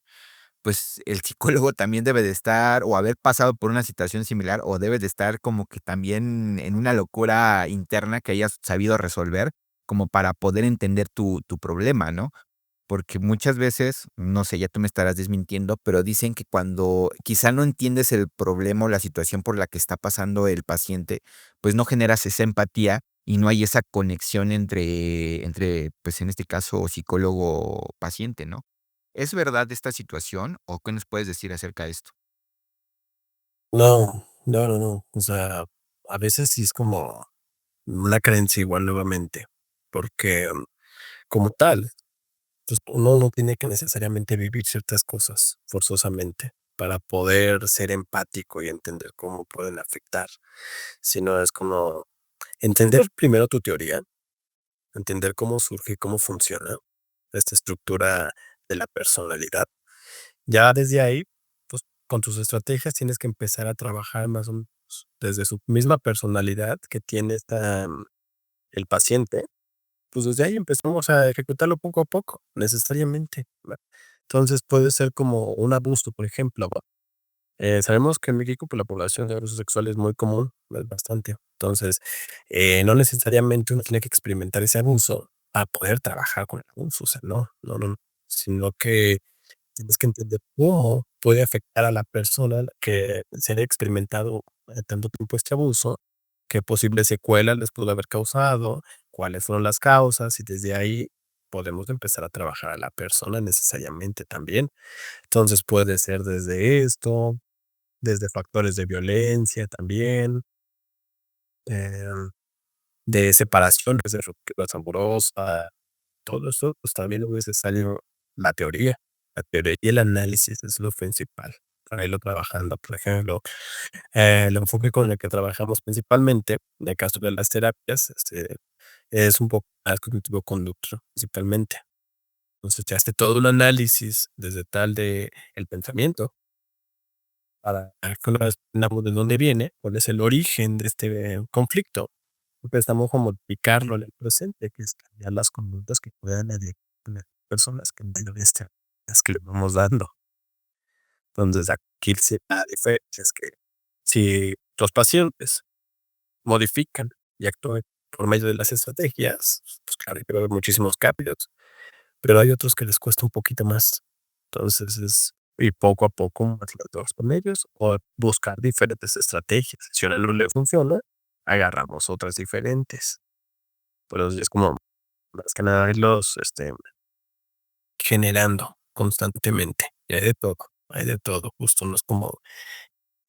pues, el psicólogo también debe de estar o haber pasado por una situación similar, o debe de estar como que también en una locura interna que hayas sabido resolver, como para poder entender tu problema, ¿no? porque muchas veces, no sé, ya tú me estarás desmintiendo, pero dicen que cuando quizá no entiendes el problema o la situación por la que está pasando el paciente, pues no generas esa empatía y no hay esa conexión entre, pues en este caso, psicólogo-paciente, ¿no? ¿Es verdad esta situación o qué nos puedes decir acerca de esto? No, no, no, no. O sea, a veces sí es como una creencia igual nuevamente, porque como tal, pues uno no tiene que necesariamente vivir ciertas cosas forzosamente para poder ser empático y entender cómo pueden afectar, sino es como entender primero tu teoría, entender cómo surge y cómo funciona esta estructura de la personalidad. Ya desde ahí, pues con tus estrategias tienes que empezar a trabajar más o menos desde su misma personalidad que tiene el paciente, pues desde ahí empezamos a ejecutarlo poco a poco, necesariamente, ¿va? Entonces puede ser como un abuso, por ejemplo, ¿va? Sabemos que en México, pues, la población de abuso sexual es muy común, es bastante. Entonces, no necesariamente uno tiene que experimentar ese abuso para poder trabajar con el abuso, o sea, no, no, no, no, sino que tienes que entender cómo puede afectar a la persona que se haya experimentado tanto tiempo este abuso, qué posibles secuelas les pudo haber causado, cuáles fueron las causas, y desde ahí podemos empezar a trabajar a la persona necesariamente también. Entonces puede ser desde esto, desde factores de violencia también, em, de separaciones, de rupturas amorosas, todo eso, pues también es necesario la teoría. La teoría y el análisis es lo principal para irlo trabajando. Por ejemplo, el enfoque con el que trabajamos principalmente, en el caso de las terapias, es un poco más cognitivo-conductual, principalmente. Entonces, ya hace todo un análisis desde tal de el pensamiento para que nos entendamos de dónde viene, cuál es el origen de este conflicto. Empezamos a modificarlo en el presente, que es cambiar las conductas que puedan herir en las personas que en medio de las que le vamos dando. Entonces, aquí sí la diferencia es que si los pacientes modifican y actúan por medio de las estrategias, pues claro, que va a haber muchísimos cambios, pero hay otros que les cuesta un poquito más. Entonces es ir poco a poco más los con ellos o buscar diferentes estrategias. Si a una no le funciona, agarramos otras diferentes. Pero es como más que nada irlos generando constantemente. Y hay de todo, justo no es como,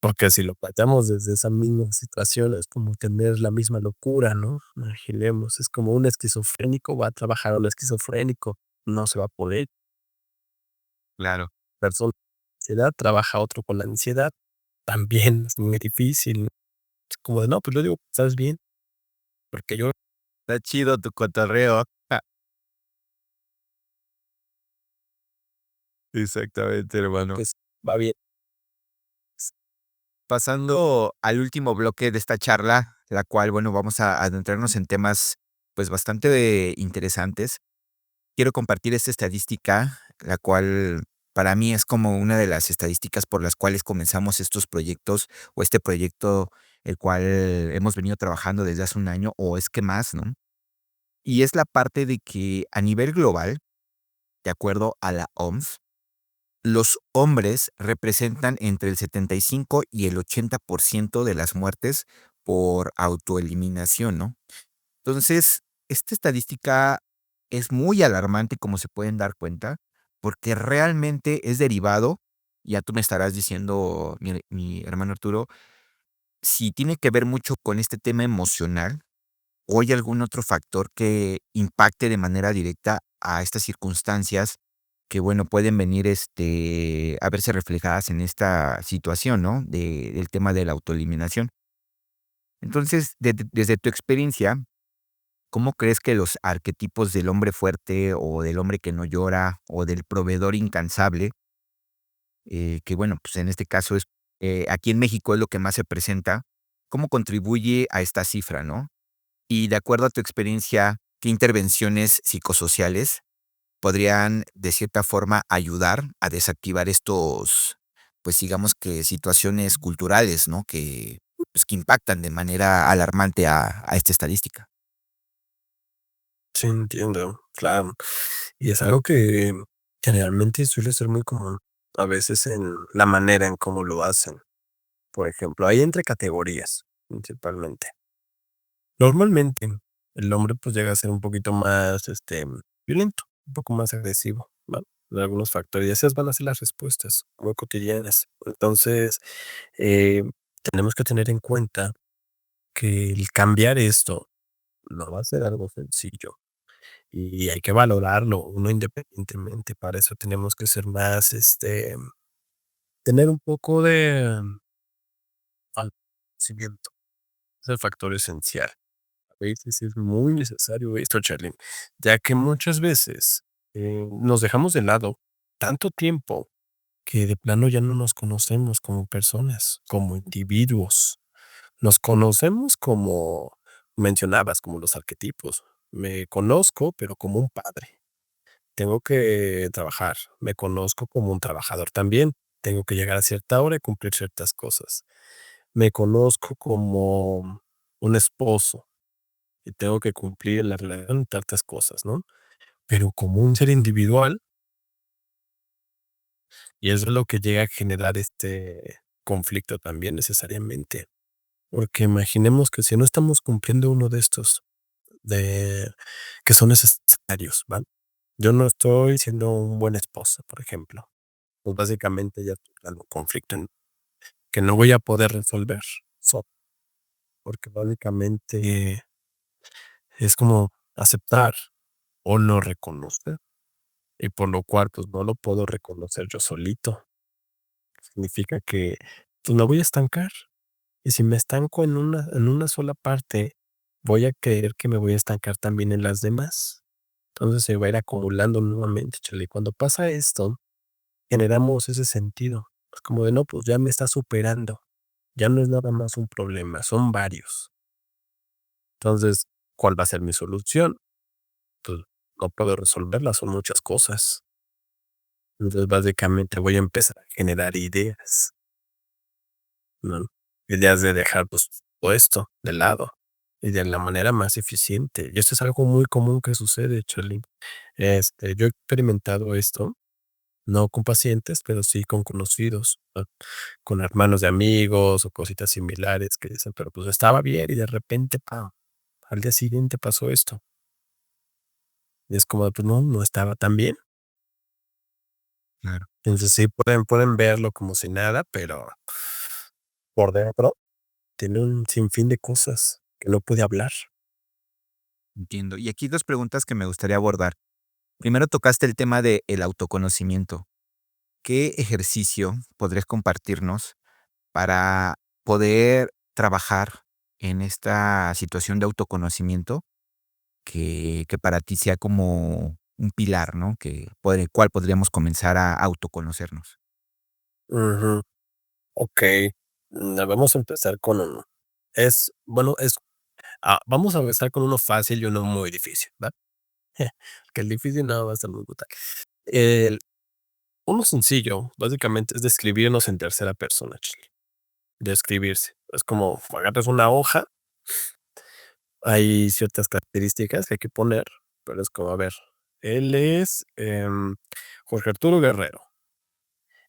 porque si lo planteamos desde esa misma situación, es como tener la misma locura, ¿no? Imaginemos, es como un esquizofrénico va a trabajar a un esquizofrénico, no se va a poder. Claro. Persona con ansiedad, trabaja otro con la ansiedad, también es muy difícil. Es como de, no, pues yo digo, ¿estás bien? Porque yo, Está chido tu cotorreo. Exactamente, hermano. pues, va bien. Pasando al último bloque de esta charla, la cual, bueno, vamos a adentrarnos en temas, pues, bastante interesantes. Quiero compartir esta estadística, la cual para mí es como una de las estadísticas por las cuales comenzamos estos proyectos o este proyecto, el cual hemos venido trabajando desde hace un año o es que más, ¿no? Y es la parte de que a nivel global, de acuerdo a la OMS, los hombres representan entre el 75 y el 80% de las muertes por autoeliminación, ¿no? Entonces, esta estadística es muy alarmante, como se pueden dar cuenta, porque realmente es derivado, ya tú me estarás diciendo, mi hermano Arturo, si tiene que ver mucho con este tema emocional o hay algún otro factor que impacte de manera directa a estas circunstancias que, bueno, pueden venir, a verse reflejadas en esta situación, ¿no? Del tema de la autoeliminación. Entonces, desde tu experiencia, ¿cómo crees que los arquetipos del hombre fuerte o del hombre que no llora o del proveedor incansable, que bueno, pues en este caso es, aquí en México es lo que más se presenta, cómo contribuye a esta cifra, ¿no? Y de acuerdo a tu experiencia, ¿qué intervenciones psicosociales podrían, de cierta forma, ayudar a desactivar estos, pues digamos que situaciones culturales, ¿no? Que, pues, que impactan de manera alarmante a esta estadística. Sí, entiendo, claro. Y es algo que generalmente suele ser muy común, a veces en la manera en cómo lo hacen. Por ejemplo, hay entre categorías, principalmente. Normalmente, el hombre, pues, llega a ser un poquito más, violento, un poco más agresivo, ¿va? De algunos factores, y esas van a ser las respuestas muy cotidianas. Entonces, eh, tenemos que tener en cuenta que el cambiar esto no va a ser algo sencillo y hay que valorarlo uno independientemente. Para eso tenemos que ser más, tener un poco de autoconocimiento. Es el factor esencial. A veces es muy necesario esto, Charlene, ya que muchas veces nos dejamos de lado tanto tiempo que de plano ya no nos conocemos como personas, como individuos. Nos conocemos como mencionabas, como los arquetipos. Me conozco, pero como un padre. Tengo que trabajar. Me conozco como un trabajador también. Tengo que llegar a cierta hora y cumplir ciertas cosas. Me conozco como un esposo y tengo que cumplir en la relación tantas cosas, ¿no? Pero como un ser individual, y eso es lo que llega a generar este conflicto también necesariamente. Porque imaginemos que si no estamos cumpliendo uno de estos, de que son necesarios, ¿va? Yo no estoy siendo un buen esposo, por ejemplo. Pues básicamente ya estoy creando un conflicto que no voy a poder resolver solo, porque básicamente es como aceptar o no reconocer, y por lo cual pues no lo puedo reconocer yo solito. Significa que pues me voy a estancar. Y si me estanco en una sola parte, voy a creer que me voy a estancar también en las demás. Entonces se va a ir acumulando nuevamente, chale. Y cuando pasa esto, generamos ese sentido. Es como de no, pues ya me está superando. Ya no es nada más un problema, son varios. Entonces, ¿cuál va a ser mi solución? Pues no puedo resolverla, son muchas cosas. Entonces, básicamente voy a empezar a generar ideas, ¿no? Ideas de dejar pues todo esto de lado y de la manera más eficiente. Y esto es algo muy común que sucede, Charlie. Yo he experimentado esto, no con pacientes, pero sí con conocidos, ¿no? Con hermanos de amigos o cositas similares que dicen, pero pues estaba bien y de repente, ¡pam! Al día siguiente pasó esto. Y es como, pues no, no estaba tan bien. Claro. Entonces sí pueden verlo como si nada, pero por dentro tiene un sinfín de cosas que no puede hablar. Entiendo. Y aquí 2 preguntas que me gustaría abordar. Primero tocaste el tema del autoconocimiento. ¿Qué ejercicio podrías compartirnos para poder trabajar en esta situación de autoconocimiento que para ti sea como un pilar, ¿no? Que por el cual podríamos comenzar a autoconocernos. Ujú. Okey, vamos a empezar con uno. Bueno, vamos a empezar con uno fácil y uno muy difícil, ¿va? Que el difícil no va a estar muy brutal. El uno sencillo, básicamente, es describirnos en tercera persona, chile. Describirse. Es como agarras una hoja, hay ciertas características que hay que poner, pero es como, a ver, él es, Jorge Arturo Guerrero.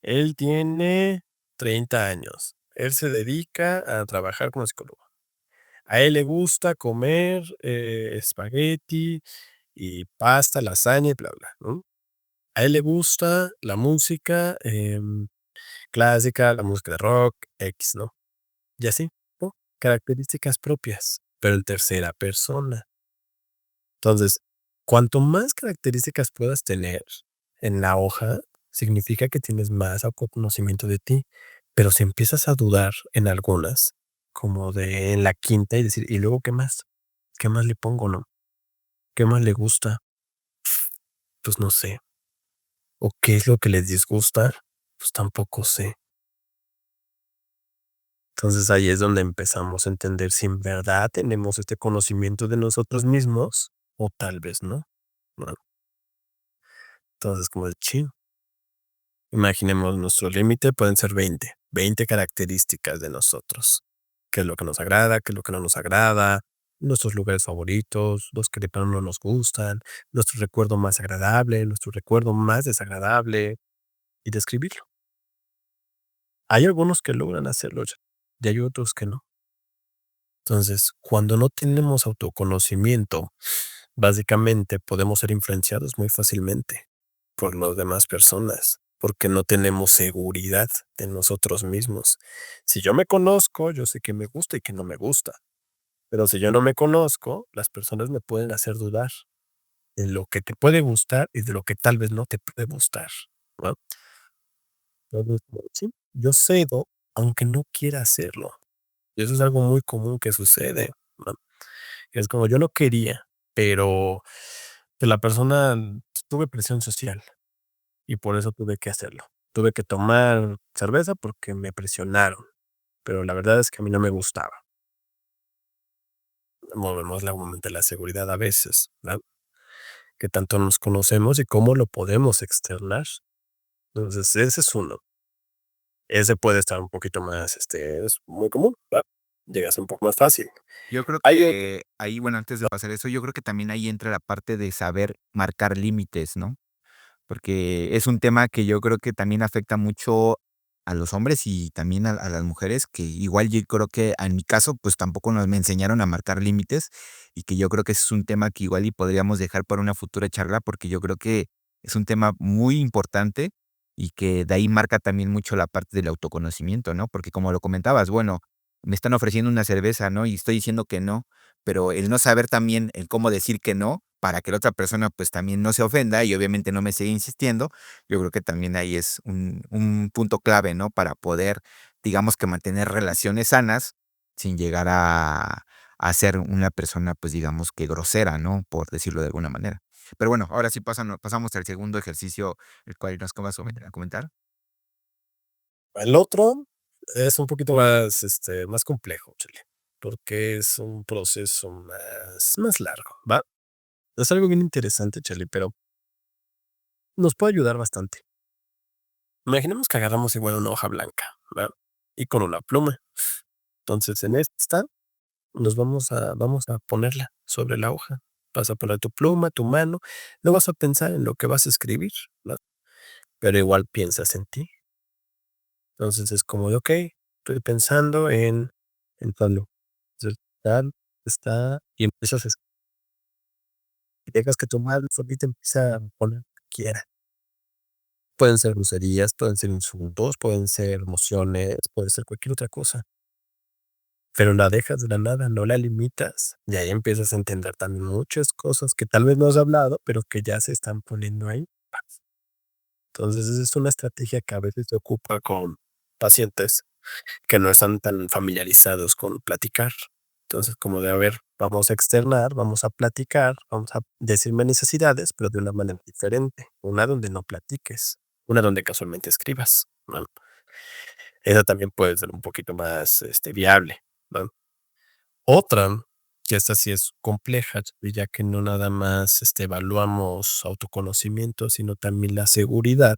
Él tiene 30 años. Él se dedica a trabajar como psicólogo. A él le gusta comer, espagueti y pasta, lasaña y bla, bla, ¿no? A él le gusta la música, clásica, la música de rock, x, ¿no? Y así, ¿no? Características propias, pero en tercera persona. Entonces, cuanto más características puedas tener en la hoja, significa que tienes más autoconocimiento de ti. Pero si empiezas a dudar en algunas, como de en la quinta y decir, ¿y luego qué más? ¿Qué más le pongo, no? ¿Qué más le gusta? Pues no sé. ¿O qué es lo que les disgusta? Pues tampoco sé. Entonces ahí es donde empezamos a entender si en verdad tenemos este conocimiento de nosotros mismos o tal vez no. ¿No? Entonces como de chin. Imaginemos nuestro límite pueden ser 20 características de nosotros. ¿Qué es lo que nos agrada? ¿Qué es lo que no nos agrada? nuestros lugares favoritos, los que de plano no nos gustan, nuestro recuerdo más agradable, nuestro recuerdo más desagradable, y describirlo. Hay algunos que logran hacerlo ya, y hay otros que no. Entonces, cuando no tenemos autoconocimiento, básicamente podemos ser influenciados muy fácilmente por las demás personas, porque no tenemos seguridad de nosotros mismos. Si yo me conozco, yo sé que me gusta y que no me gusta, pero si yo no me conozco, las personas me pueden hacer dudar de lo que te puede gustar y de lo que tal vez no te puede gustar, ¿no? Entonces, como, sí, yo cedo aunque no quiera hacerlo. Y eso es algo muy común que sucede, ¿no? Es como yo no quería, pero de la persona tuve presión social y por eso tuve que hacerlo. Tuve que tomar cerveza porque me presionaron, pero la verdad es que a mí no me gustaba. Movemos la seguridad a veces, ¿verdad? Que tanto nos conocemos y cómo lo podemos externar. Entonces, ese es uno. Ese puede estar un poquito más, es muy común, ¿verdad? Llega a ser un poco más fácil. Yo creo Hay otro. que ahí, bueno, antes de pasar eso, yo creo que también ahí entra la parte de saber marcar límites, ¿no? Porque es un tema que yo creo que también afecta mucho a los hombres y también a las mujeres, que igual yo creo que en mi caso, pues tampoco nos me enseñaron a marcar límites y que yo creo que ese es un tema que igual y podríamos dejar para una futura charla, porque yo creo que es un tema muy importante y que de ahí marca también mucho la parte del autoconocimiento, ¿no? Porque como lo comentabas, bueno, me están ofreciendo una cerveza, ¿no? Y estoy diciendo que no, pero el no saber también el cómo decir que no, para que la otra persona, pues, también no se ofenda y obviamente no me siga insistiendo, yo creo que también ahí es un punto clave, ¿no? Para poder, digamos que mantener relaciones sanas sin llegar a ser una persona, pues, digamos que grosera, ¿no? Por decirlo de alguna manera. Pero bueno, ahora sí pasamos al segundo ejercicio, el cual nos vas a comentar. El otro es un poquito más, más complejo, chale, porque es un proceso más largo, ¿va? Es algo bien interesante, chale, pero nos puede ayudar bastante. Imaginemos que agarramos igual una hoja blanca, ¿va? Y con una pluma. Entonces, en esta vamos a ponerla sobre la hoja. Vas a poner tu pluma, tu mano, no vas a pensar en lo que vas a escribir, ¿va? Pero igual piensas en ti. Entonces es como de, okey, estoy pensando en Pablo. Entonces, tal, está, y empiezas a y dejas que tu mano solita empieza a poner lo que quiera. Pueden ser groserías, pueden ser insultos, pueden ser emociones, puede ser cualquier otra cosa, pero la dejas de la nada, no la limitas, y ahí empiezas a entender también muchas cosas que tal vez no has hablado, pero que ya se están poniendo ahí. Entonces, esa es una estrategia que a veces se ocupa con pacientes que no están tan familiarizados con platicar. Entonces, como de, a ver, vamos a externar, vamos a platicar, vamos a decirme necesidades, pero de una manera diferente. Una donde no platiques, una donde casualmente escribas, ¿no? Esa también puede ser un poquito más, viable, ¿no? Otra, que esta sí es compleja, ya que no nada más, evaluamos autoconocimiento, sino también la seguridad,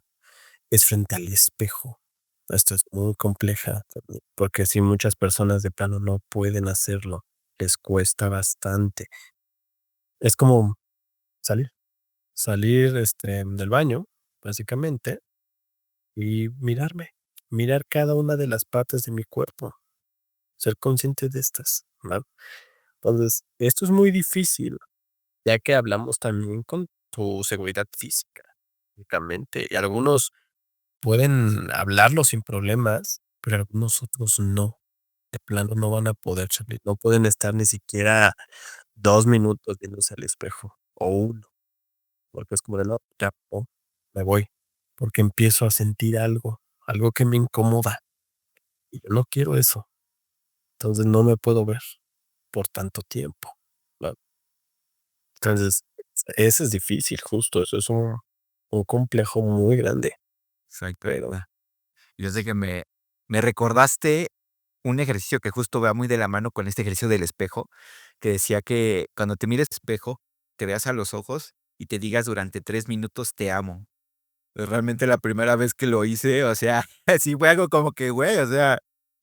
es frente al espejo. Esto es muy compleja también, porque si muchas personas de plano no pueden hacerlo, les cuesta bastante. Es como salir, del baño, básicamente, y mirarme, mirar cada una de las partes de mi cuerpo, ser consciente de estas, ¿no? Entonces, esto es muy difícil, ya que hablamos también con tu seguridad física, únicamente, y algunos pueden hablarlo sin problemas, pero algunos otros no. De plano no van a poder, Charlie, no pueden estar ni siquiera 2 minutos viéndose al espejo, o 1, porque es como de: "No, ya, me voy", porque empiezo a sentir algo, algo que me incomoda, y yo no quiero eso. Entonces, no me puedo ver por tanto tiempo, ¿va? Entonces, ese es difícil, justo, eso es un complejo muy grande, Exacto. pero Yo sé que me recordaste un ejercicio que justo va muy de la mano con este ejercicio del espejo, que decía que cuando te mires al espejo, te veas a los ojos y te digas durante 3 minutos: "Te amo". Realmente la primera vez que lo hice, o sea, sí fue algo como que, güey, o sea,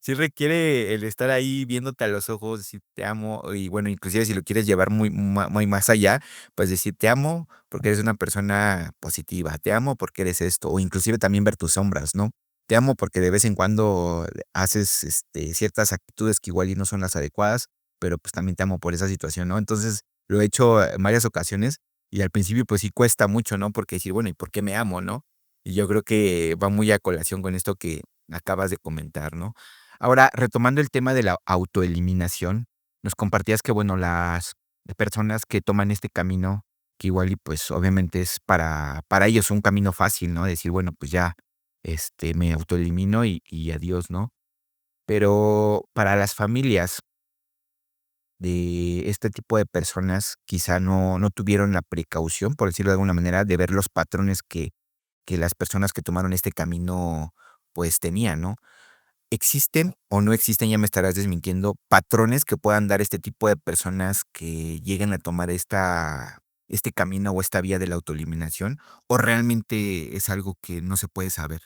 Sí requiere el estar ahí viéndote a los ojos, decir te amo, y bueno, inclusive si lo quieres llevar muy más allá, pues decir te amo porque eres una persona positiva, te amo porque eres esto, o inclusive también ver tus sombras, ¿no? Te amo porque de vez en cuando haces, ciertas actitudes que igual y no son las adecuadas, pero pues también te amo por esa situación, ¿no? Entonces, lo he hecho en varias ocasiones y al principio, pues sí cuesta mucho, ¿no? Porque decir, bueno, ¿y por qué me amo, no? Y yo creo que va muy a colación con esto que acabas de comentar, ¿no? Ahora, retomando el tema de la autoeliminación, nos compartías que, bueno, las personas que toman este camino, que igual y pues obviamente es para ellos un camino fácil, ¿no? Decir, bueno, pues ya, me autoelimino y adiós, ¿no? Pero para las familias de este tipo de personas, quizá no tuvieron la precaución, por decirlo de alguna manera, de ver los patrones que las personas que tomaron este camino, pues tenían, ¿no? ¿Existen o no existen, ya me estarás desmintiendo, patrones que puedan dar este tipo de personas que lleguen a tomar este camino o esta vía de la autoeliminación? ¿O realmente es algo que no se puede saber?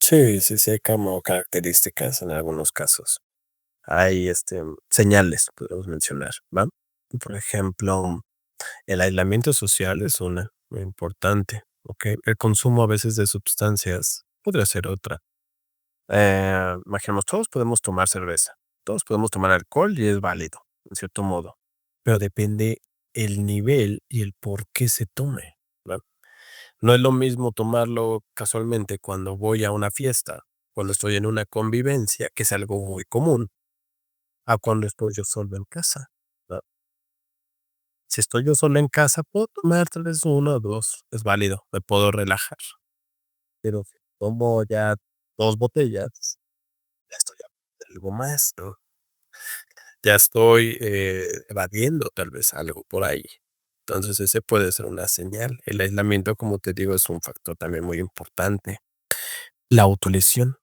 Sí, sí, sí, hay como características en algunos casos. Hay, señales, podemos mencionar, ¿va? Por ejemplo, el aislamiento social es una muy importante, ¿ok? El consumo a veces de sustancias podría ser otra. Imaginemos, todos podemos tomar cerveza, todos podemos tomar alcohol y es válido, en cierto modo, pero depende el nivel y el por qué se tome, ¿va? No es lo mismo tomarlo casualmente cuando voy a una fiesta, cuando estoy en una convivencia, que es algo muy común, a cuando estoy yo solo en casa, ¿va? Si estoy yo solo en casa, puedo tomar tal vez 1 o 2, es válido, me puedo relajar, pero si tomo ya 2 botellas, ya estoy hablando de algo más, ¿no? Ya estoy, evadiendo tal vez algo por ahí. Entonces, ese puede ser una señal. El aislamiento, como te digo, es un factor también muy importante. La autolesión.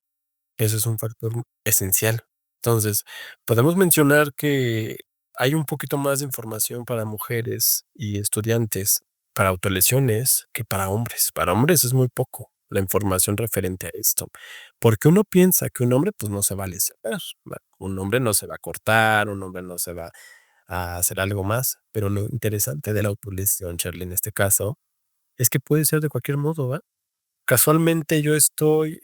Ese es un factor esencial. Entonces, podemos mencionar que hay un poquito más de información para mujeres y estudiantes para autolesiones que para hombres. Para hombres es muy poco la información referente a esto, porque uno piensa que un hombre pues no se va a lesionar, ¿va? Un hombre no se va a cortar, un hombre no se va a hacer algo más, pero lo interesante de la autolesión, Charlie, en este caso, es que puede ser de cualquier modo, ¿va? Casualmente yo estoy,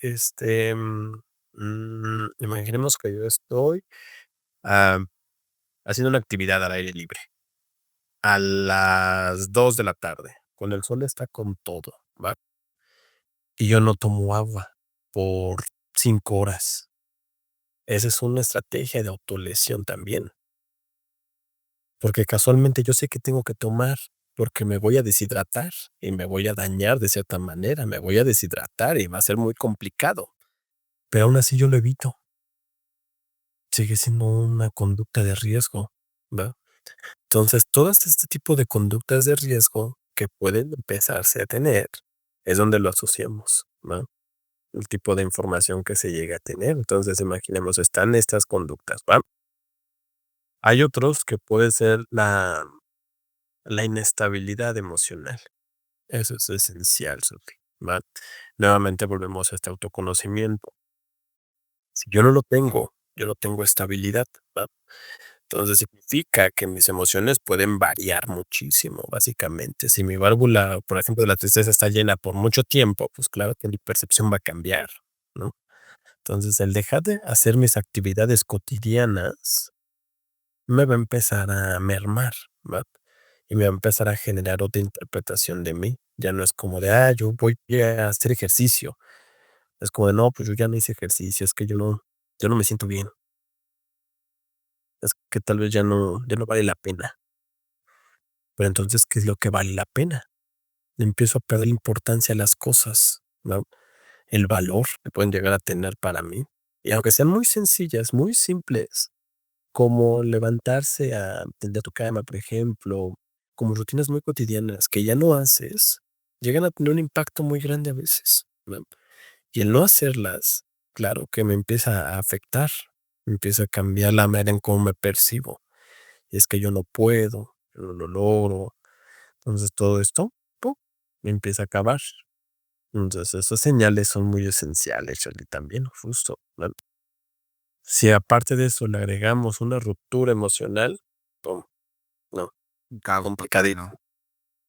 imaginemos que yo estoy, am, haciendo una actividad al aire libre a las 2 de la tarde, cuando el sol está con todo, ¿va? Y yo no tomo agua por 5 horas. Esa es una estrategia de autolesión también, porque casualmente yo sé que tengo que tomar, porque me voy a deshidratar y me voy a dañar de cierta manera, me voy a deshidratar y va a ser muy complicado, pero aún así yo lo evito. Sigue siendo una conducta de riesgo, ¿va? Entonces, todas este tipo de conductas de riesgo que pueden empezarse a tener, es donde lo asociamos, ¿va? El tipo de información que se llega a tener. Entonces, imaginemos, están estas conductas, ¿va? Hay otros que puede ser la inestabilidad emocional. Eso es esencial, Sophie, ¿va? Nuevamente volvemos a este autoconocimiento. Si yo no tengo estabilidad, ¿va? Entonces significa que mis emociones pueden variar muchísimo, básicamente. Si mi válvula, por ejemplo, de la tristeza está llena por mucho tiempo, pues claro que mi percepción va a cambiar, ¿no? Entonces, el dejar de hacer mis actividades cotidianas me va a empezar a mermar, ¿va? Y me va a empezar a generar otra interpretación de mí. Ya no es como de, yo voy a hacer ejercicio. Es como de, no, pues yo ya no hice ejercicio, es que yo no me siento bien. Es que tal vez ya no vale la pena. Pero entonces, ¿qué es lo que vale la pena? Empiezo a perder importancia a las cosas, ¿no? El valor que pueden llegar a tener para mí. Y aunque sean muy sencillas, muy simples, como levantarse a tender tu cama, por ejemplo, como rutinas muy cotidianas que ya no haces, llegan a tener un impacto muy grande a veces, ¿no? Y el no hacerlas, claro que me empieza a afectar, me empieza a cambiar la manera en cómo me percibo. Y es que yo no puedo, yo no lo logro. Entonces todo esto, ¡pum!, me empieza a acabar. Entonces esas señales son muy esenciales, Charlie, también, justo, ¿no? Si aparte de eso le agregamos una ruptura emocional, pum, no, Un caos total, complicadísimo. ¿no? Y,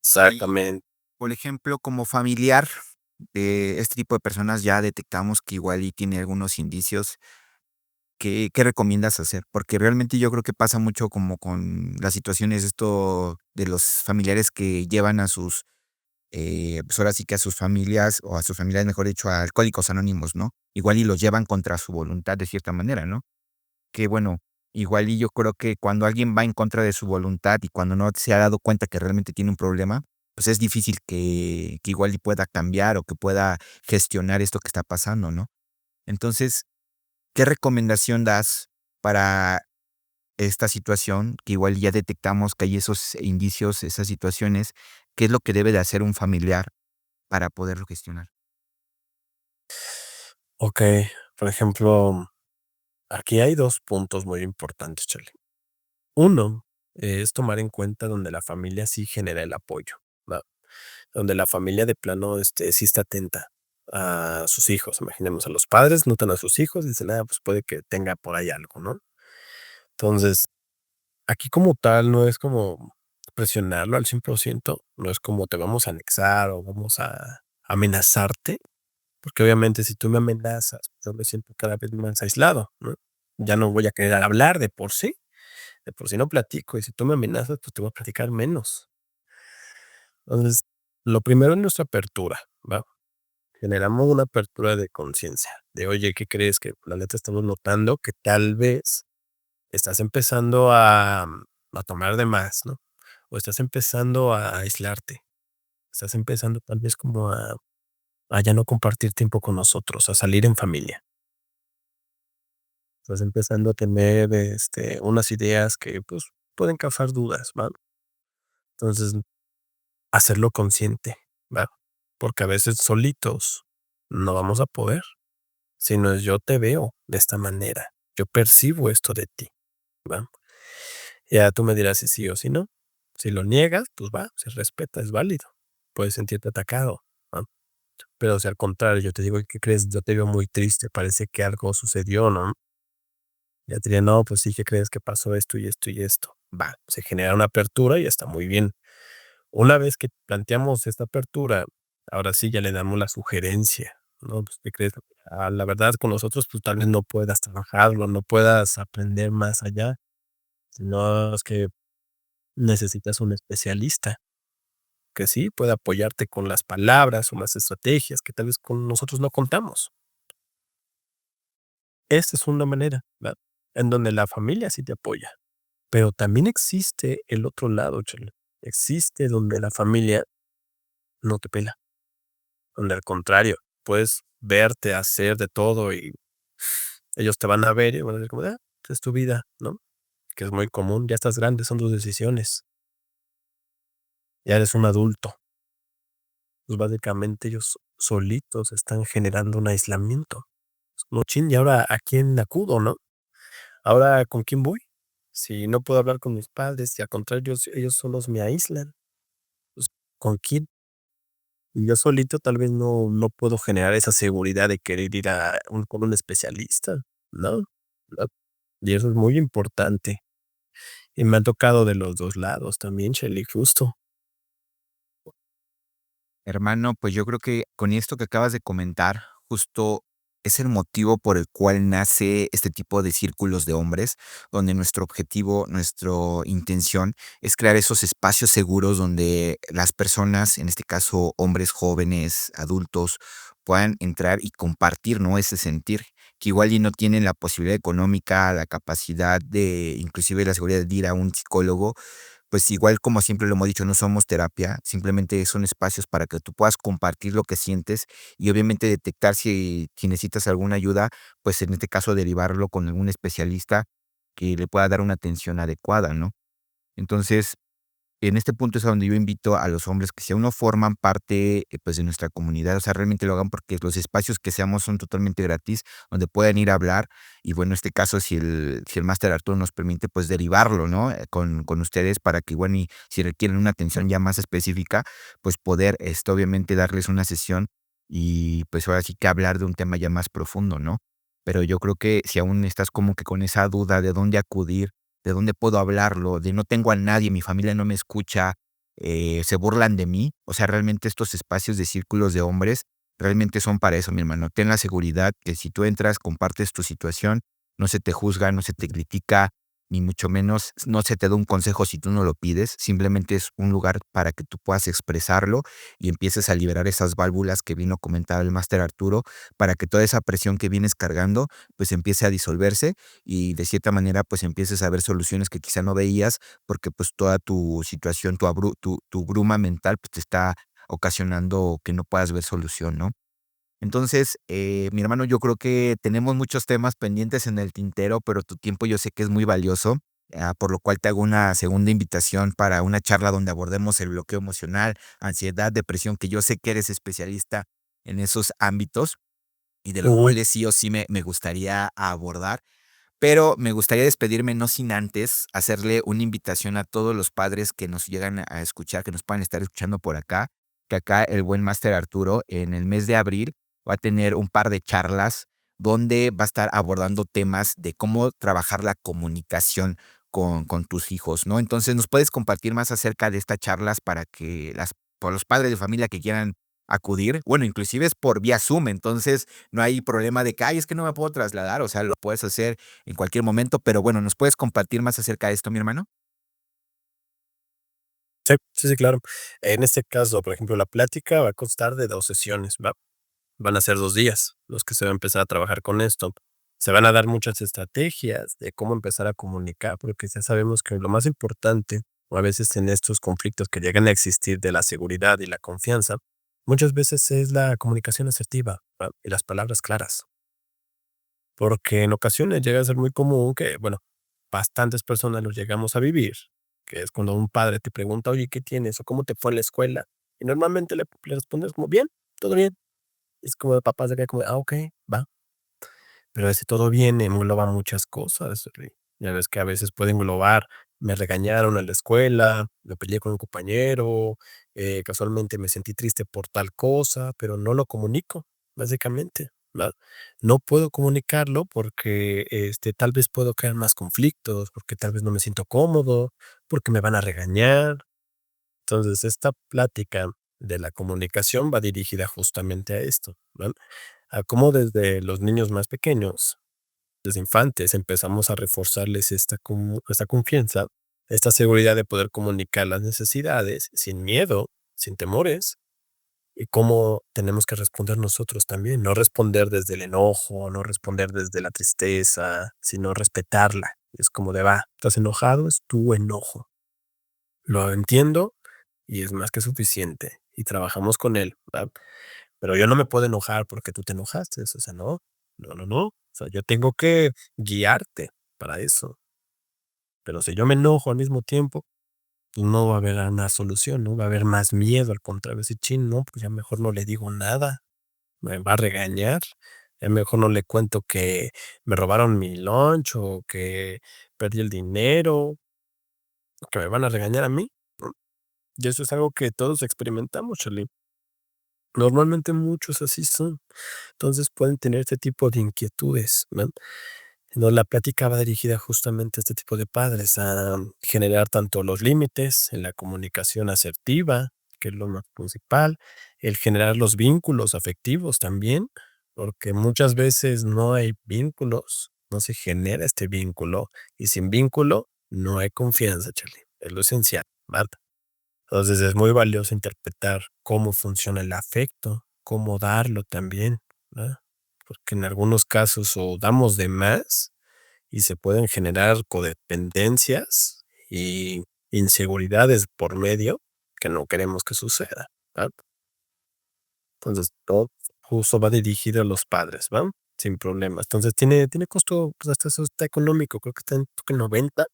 Exactamente. por ejemplo, como familiar de este tipo de personas, ya detectamos que igual y tiene algunos indicios. ¿Qué recomiendas hacer? Porque realmente yo creo que pasa mucho como con las situaciones esto de los familiares que llevan a sus, pues, ahora sí que a sus familias, o a sus familiares, mejor dicho, a Alcohólicos Anónimos, ¿no? Igual y los llevan contra su voluntad de cierta manera, ¿no? Que bueno, igual y yo creo que cuando alguien va en contra de su voluntad y cuando no se ha dado cuenta que realmente tiene un problema, pues es difícil que igual y pueda cambiar o que pueda gestionar esto que está pasando, ¿no? Entonces, ¿qué recomendación das para esta situación, que igual ya detectamos que hay esos indicios, esas situaciones? ¿Qué es lo que debe de hacer un familiar para poderlo gestionar? Okey, por ejemplo, aquí hay 2 puntos muy importantes, Charlie. Uno es tomar en cuenta donde la familia sí genera el apoyo, ¿va? Donde la familia de plano, sí está atenta a sus hijos. Imaginemos a los padres, notan a sus hijos, dicen: "Ah, pues puede que tenga por ahí algo", ¿no? Entonces, aquí como tal no es como presionarlo al 100%, no es como te vamos a anexar o vamos a amenazarte, porque obviamente si tú me amenazas, yo me siento cada vez más aislado, ¿no? Ya no voy a querer hablar de por sí no platico, y si tú me amenazas, pues te voy a platicar menos. Entonces, lo primero es nuestra apertura, ¿va? Generamos una apertura de conciencia, de oye, ¿qué crees? Que la neta estamos notando que tal vez estás empezando a tomar de más, ¿no? O estás empezando a aislarte, estás empezando tal vez como a ya no compartir tiempo con nosotros, a salir en familia. Estás empezando a tener, unas ideas que, pues, pueden causar dudas, ¿va? Entonces, hacerlo consciente, ¿va? Porque a veces solitos no vamos a poder, sino es yo te veo de esta manera, yo percibo esto de ti, ¿va? Ya tú me dirás si sí o si no. Si lo niegas, pues va, se respeta, es válido. Puedes sentirte atacado, ¿va? Pero si al contrario, yo te digo: "¿Qué crees? Yo te veo muy triste, parece que algo sucedió", ¿no? Ya te diría: "No, pues sí, ¿qué crees? Que pasó esto y esto y esto". Va, se genera una apertura y está muy bien. Una vez que planteamos esta apertura, ahora sí ya le damos la sugerencia, ¿no? Pues, ¿qué crees? La verdad con nosotros, pues, tal vez no puedas trabajarlo, no puedas aprender más allá, sino es que necesitas un especialista que sí pueda apoyarte con las palabras o las estrategias que tal vez con nosotros no contamos. Esta es una manera, ¿verdad? En donde la familia sí te apoya, pero también existe el otro lado, Chele. Existe donde la familia no te pela, donde al contrario, puedes verte hacer de todo y ellos te van a ver y van a decir como de, es tu vida, ¿no? Que es muy común, ya estás grande, son tus decisiones, ya eres un adulto. Pues básicamente ellos solitos están generando un aislamiento. No, chin, ¿y ahora a quién acudo, no? ¿Ahora con quién voy? Si no puedo hablar con mis padres y al contrario, ellos solos me aíslan, pues, ¿con quién? Y yo solito tal vez no puedo generar esa seguridad de querer ir con un especialista, ¿no? ¿No? Y eso es muy importante. Y me ha tocado de los 2 lados también, Shelly, justo. Hermano, pues yo creo que con esto que acabas de comentar, justo es el motivo por el cual nace este tipo de círculos de hombres, donde nuestro objetivo, nuestra intención es crear esos espacios seguros donde las personas, en este caso hombres jóvenes, adultos, puedan entrar y compartir, ¿no? Ese sentir, que igual y no tienen la posibilidad económica, la capacidad de, inclusive la seguridad de ir a un psicólogo, pues igual como siempre lo hemos dicho, no somos terapia, simplemente son espacios para que tú puedas compartir lo que sientes y obviamente detectar si necesitas alguna ayuda, pues en este caso derivarlo con algún especialista que le pueda dar una atención adecuada, ¿no? Entonces, en este punto es a donde yo invito a los hombres que si aún no forman parte, pues, de nuestra comunidad, o sea, realmente lo hagan porque los espacios que seamos son totalmente gratis, donde pueden ir a hablar y, bueno, en este caso, si el máster Arturo nos permite, pues, derivarlo, ¿no? Con ustedes para que, bueno, y si requieren una atención ya más específica, pues, poder, obviamente darles una sesión y, pues, ahora sí que hablar de un tema ya más profundo, ¿no? pero yo creo que si aún estás como que con esa duda de dónde acudir, de dónde puedo hablarlo, de no tengo a nadie, mi familia no me escucha, se burlan de mí, o sea, realmente estos espacios de círculos de hombres realmente son para eso, mi hermano. Ten la seguridad que si tú entras, compartes tu situación, no se te juzga, no se te critica, ni mucho menos no se te da un consejo si tú no lo pides, simplemente es un lugar para que tú puedas expresarlo y empieces a liberar esas válvulas que vino a comentar el máster Arturo, para que toda esa presión que vienes cargando, pues empiece a disolverse y de cierta manera, pues empieces a ver soluciones que quizá no veías, porque pues toda tu situación, tu bruma mental, pues te está ocasionando que no puedas ver solución, ¿no? Entonces, mi hermano, yo creo que tenemos muchos temas pendientes en el tintero, pero tu tiempo yo sé que es muy valioso, por lo cual te hago una segunda invitación para una charla donde abordemos el bloqueo emocional, ansiedad, depresión, que yo sé que eres especialista en esos ámbitos y de los Ujú. cuales sí o sí me gustaría abordar. Pero me gustaría despedirme, no sin antes hacerle una invitación a todos los padres que nos llegan a escuchar, que nos puedan estar escuchando por acá, que acá el buen máster Arturo en el mes de abril va a tener un par de charlas donde va a estar abordando temas de cómo trabajar la comunicación con tus hijos, ¿no? Entonces, ¿nos puedes compartir más acerca de estas charlas para que por los padres de familia que quieran acudir? Bueno, inclusive es por vía Zoom, entonces no hay problema de que, ay, es que no me puedo trasladar, o sea, lo puedes hacer en cualquier momento, pero bueno, ¿nos puedes compartir más acerca de esto, mi hermano? Sí, sí, sí, claro. En este caso, por ejemplo, la plática va a constar de 2 sesiones, ¿va? Van a ser 2 días los que se va a empezar a trabajar con esto. Se van a dar muchas estrategias de cómo empezar a comunicar, porque ya sabemos que lo más importante, a veces en estos conflictos que llegan a existir de la seguridad y la confianza, muchas veces es la comunicación asertiva, ¿va? Y las palabras claras. Porque en ocasiones llega a ser muy común que, bueno, bastantes personas lo llegamos a vivir, que es cuando un padre te pregunta: "Oye, ¿qué tienes?, o ¿cómo te fue en la escuela?". Y normalmente le respondes como: "Bien, todo bien". Es como de papás de acá como: "Ah, okey, va". Pero ese todo bien engloba muchas cosas, ya ves que a veces puede englobar: me regañaron en la escuela, me peleé con un compañero, casualmente me sentí triste por tal cosa, pero no lo comunico, básicamente, ¿va? No puedo comunicarlo porque, tal vez puedo crear más conflictos, porque tal vez no me siento cómodo, porque me van a regañar. Entonces, esta plática de la comunicación va dirigida justamente a esto, ¿va? A cómo desde los niños más pequeños, desde infantes, empezamos a reforzarles esta confianza, esta seguridad de poder comunicar las necesidades sin miedo, sin temores, y cómo tenemos que responder nosotros también, no responder desde el enojo, no responder desde la tristeza, sino respetarla. Es como de va, estás enojado, es tu enojo. Lo entiendo y es más que suficiente y trabajamos con él, ¿va? Pero yo no me puedo enojar porque tú te enojaste, o sea, no, no, no, no. O sea, yo tengo que guiarte para eso. Pero si yo me enojo al mismo tiempo, pues no va a haber una solución, ¿no? Va a haber más miedo, al contrario, decir, chin, no, pues ya mejor no le digo nada, me va a regañar, ya mejor no le cuento que me robaron mi lunch o que perdí el dinero, que me van a regañar a mí. ¿No? Y eso es algo que todos experimentamos, Charlie. Normalmente muchos así son. Entonces pueden tener este tipo de inquietudes, ¿no? No, la plática va dirigida justamente a este tipo de padres, a generar tanto los límites en la comunicación asertiva, que es lo más principal, el generar los vínculos afectivos también, porque muchas veces no hay vínculos, no se genera este vínculo, y sin vínculo no hay confianza, Charlie. Es lo esencial, ¿verdad? Entonces es muy valioso interpretar cómo funciona el afecto, cómo darlo también, ¿verdad? Porque en algunos casos o damos de más y se pueden generar codependencias y inseguridades por medio que no queremos que suceda, ¿va? Entonces, todo justo va dirigido a los padres, ¿va? Sin problemas. Entonces, tiene costo, pues, hasta eso está económico, creo que está en creo que 90.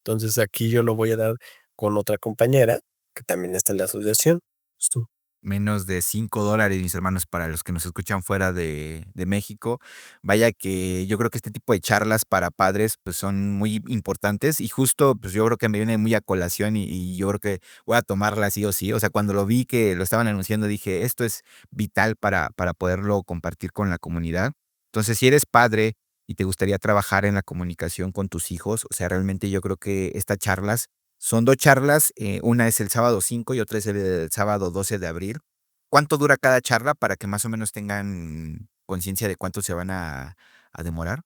Entonces, aquí yo lo voy a dar con otra compañera que también está en la asociación. Justo. Menos de $5, mis hermanos, para los que nos escuchan fuera de México. Vaya que yo creo que este tipo de charlas para padres, pues, son muy importantes y justo, pues, yo creo que me viene muy a colación y yo creo que voy a tomarla sí o sí. O sea, cuando lo vi que lo estaban anunciando, dije: "Esto es vital para poderlo compartir con la comunidad". Entonces, si eres padre y te gustaría trabajar en la comunicación con tus hijos, o sea, realmente yo creo que estas charlas son 2 charlas, una es el sábado 5 y otra es el sábado 12 de abril. ¿Cuánto dura cada charla para que más o menos tengan conciencia de cuánto se van a demorar?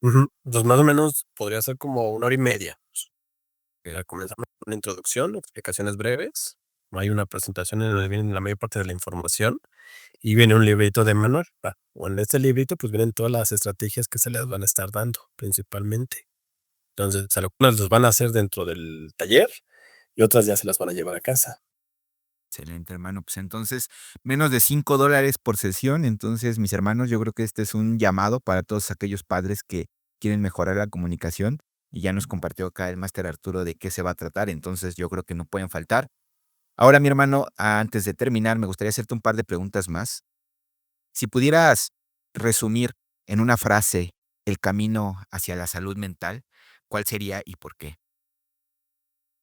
Ujú. Pues, más o menos podría ser como 1 hora y media. Comenzamos con una introducción, explicaciones breves. Hay una presentación en donde viene la mayor parte de la información y viene un librito de manual, va. O en este librito, pues, vienen todas las estrategias que se les van a estar dando, principalmente. Entonces, algunas los van a hacer dentro del taller y otras ya se las van a llevar a casa. Excelente, hermano. Pues entonces, menos de $5 por sesión. Entonces, mis hermanos, yo creo que este es un llamado para todos aquellos padres que quieren mejorar la comunicación. Y ya nos compartió acá el máster Arturo de qué se va a tratar. Entonces, yo creo que no pueden faltar. Ahora, mi hermano, antes de terminar, me gustaría hacerte un par de preguntas más. Si pudieras resumir en una frase el camino hacia la salud mental, ¿cuál sería y por qué?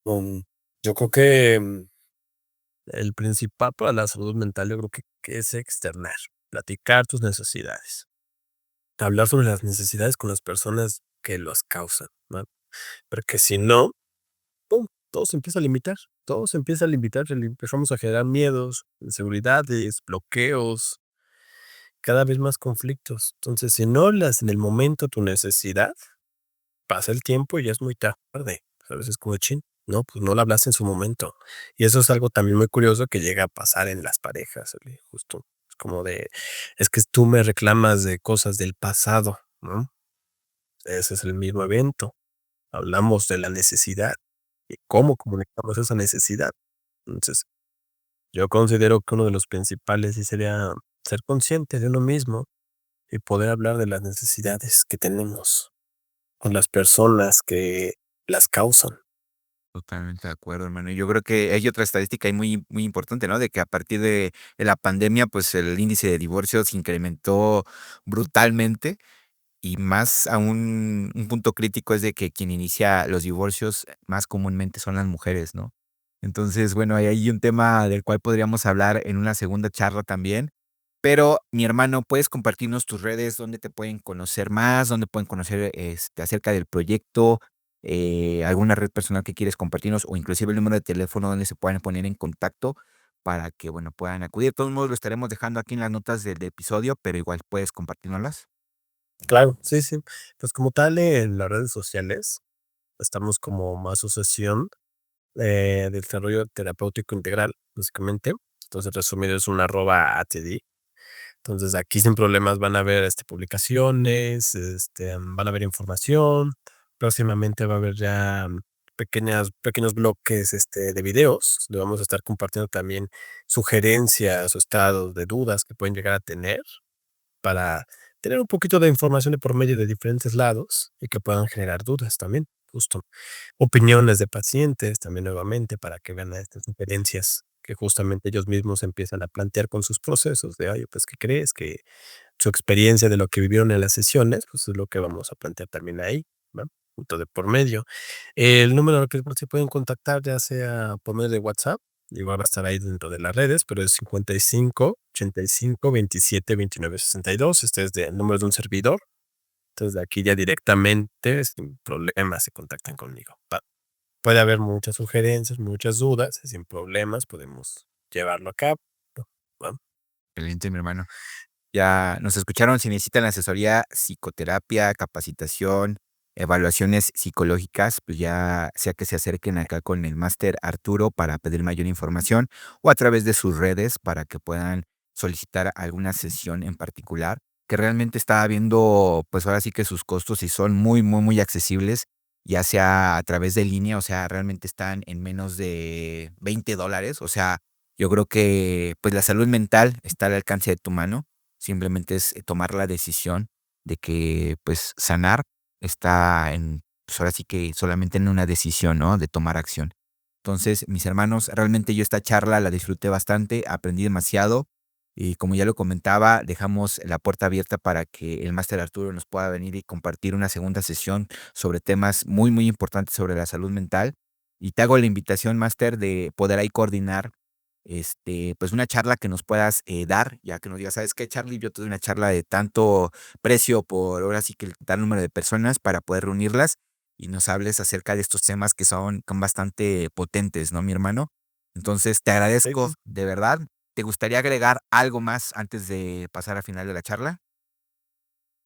Mm, yo creo que, el principal para la salud mental, yo creo que es externar, platicar tus necesidades, hablar sobre las necesidades con las personas que los causan, ¿no? Porque si no, pum, todo se empieza a limitar, todo se empieza a limitar, empezamos a generar miedos, inseguridades, bloqueos, cada vez más conflictos. Entonces, si no hablas en el momento tu necesidad, pasa el tiempo y ya es muy tarde, ¿sabes? Es como chin, no, pues no lo hablaste en su momento. Y eso es algo también muy curioso que llega a pasar en las parejas, justo. Es como de, es que tú me reclamas de cosas del pasado, ¿no? Ese es el mismo evento. Hablamos de la necesidad y cómo comunicamos esa necesidad. Entonces, yo considero que uno de los principales sí sería ser consciente de uno mismo y poder hablar de las necesidades que tenemos con las personas que las causan. Totalmente de acuerdo, hermano. Y yo creo que hay otra estadística ahí muy importante, ¿no? De que a partir de la pandemia, pues el índice de divorcios se incrementó brutalmente. Y más aún, un punto crítico es de que quien inicia los divorcios más comúnmente son las mujeres, ¿no? Entonces, bueno, hay ahí un tema del cual podríamos hablar en una segunda charla también. Pero, mi hermano, ¿puedes compartirnos tus redes? ¿Dónde te pueden conocer más? ¿Dónde pueden conocer, acerca del proyecto? ¿Alguna red personal que quieres compartirnos? O inclusive el número de teléfono donde se puedan poner en contacto para que, bueno, puedan acudir. De todos modos, lo estaremos dejando aquí en las notas del episodio, pero igual puedes compartírnoslas. Claro, sí, sí. Pues como tal, en las redes sociales estamos como asociación de desarrollo terapéutico integral, básicamente. Entonces, resumido, es un @ATD. Entonces, aquí sin problemas van a haber, publicaciones, van a haber información. Próximamente va a haber ya pequeños bloques, de videos, donde vamos a estar compartiendo también sugerencias o estados de dudas que pueden llegar a tener para tener un poquito de información de por medio de diferentes lados y que puedan generar dudas también, justo. Opiniones de pacientes también nuevamente para que vean estas sugerencias que justamente ellos mismos empiezan a plantear con sus procesos de, oye, pues, ¿qué crees? Que su experiencia de lo que vivieron en las sesiones, pues, es lo que vamos a plantear también ahí, ¿va? Punto de por medio. El número al que se pueden contactar, ya sea por medio de WhatsApp, igual va a estar ahí dentro de las redes, pero es 55 85 27 29 62. Este es el número de un servidor. Entonces, de aquí ya directamente, sin problemas, se contactan conmigo. Puede haber muchas sugerencias, muchas dudas, sin problemas, podemos llevarlo a cabo, ¿va? Excelente, mi hermano. Ya nos escucharon, si necesitan asesoría, psicoterapia, capacitación, evaluaciones psicológicas, pues ya sea que se acerquen acá con el máster Arturo para pedir mayor información o a través de sus redes para que puedan solicitar alguna sesión en particular, que realmente estaba viendo, pues ahora sí que sus costos y son muy accesibles, ya sea a través de línea, o sea, realmente están en menos de $20, o sea, yo creo que pues la salud mental está al alcance de tu mano. Simplemente es, tomar la decisión de que, pues, sanar está en, pues, ahora sí que solamente en una decisión, ¿no?, de tomar acción. Entonces, mis hermanos, realmente yo esta charla la disfruté bastante, aprendí demasiado y como ya lo comentaba, dejamos la puerta abierta para que el máster Arturo nos pueda venir y compartir una segunda sesión sobre temas muy importantes sobre la salud mental. Y te hago la invitación, máster, de poder ahí coordinar pues una charla que nos puedas dar, ya que nos digas, ¿sabes qué, Charlie? Yo te doy una charla de tanto precio por ahora sí que el tal número de personas para poder reunirlas y nos hables acerca de estos temas que son bastante potentes, ¿no, mi hermano? Entonces, te Sí, agradezco sí. de verdad. ¿Te gustaría agregar algo más antes de pasar al final de la charla?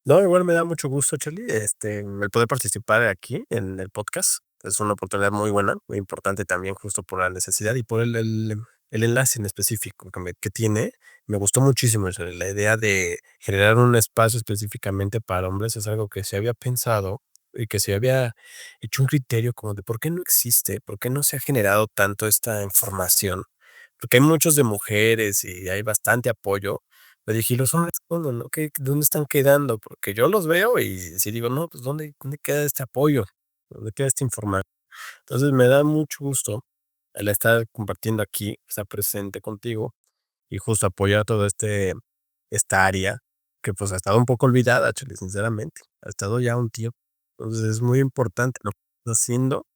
No, igual me da mucho gusto, Charlie, el poder participar aquí en el podcast. Es una oportunidad muy buena, muy importante también, justo por la necesidad y por el enlace en específico que tiene. Me gustó muchísimo eso, la idea de generar un espacio específicamente para hombres es algo que se había pensado y que se había hecho un criterio como de por qué no existe, por qué no se ha generado tanto esta información. Porque hay muchos de mujeres y hay bastante apoyo, pero dije: "¿Y los hombres cómo, no? ¿Dónde están quedando?". Porque yo los veo y sí digo: "No, pues, ¿dónde queda este apoyo? ¿Dónde queda esta información?". Entonces, me da mucho gusto el estar compartiendo aquí, estar presente contigo y justo apoyar todo esta área que, pues, ha estado un poco olvidada, chale, sinceramente. Ha estado ya un tiempo. Entonces, es muy importante lo que estás haciendo,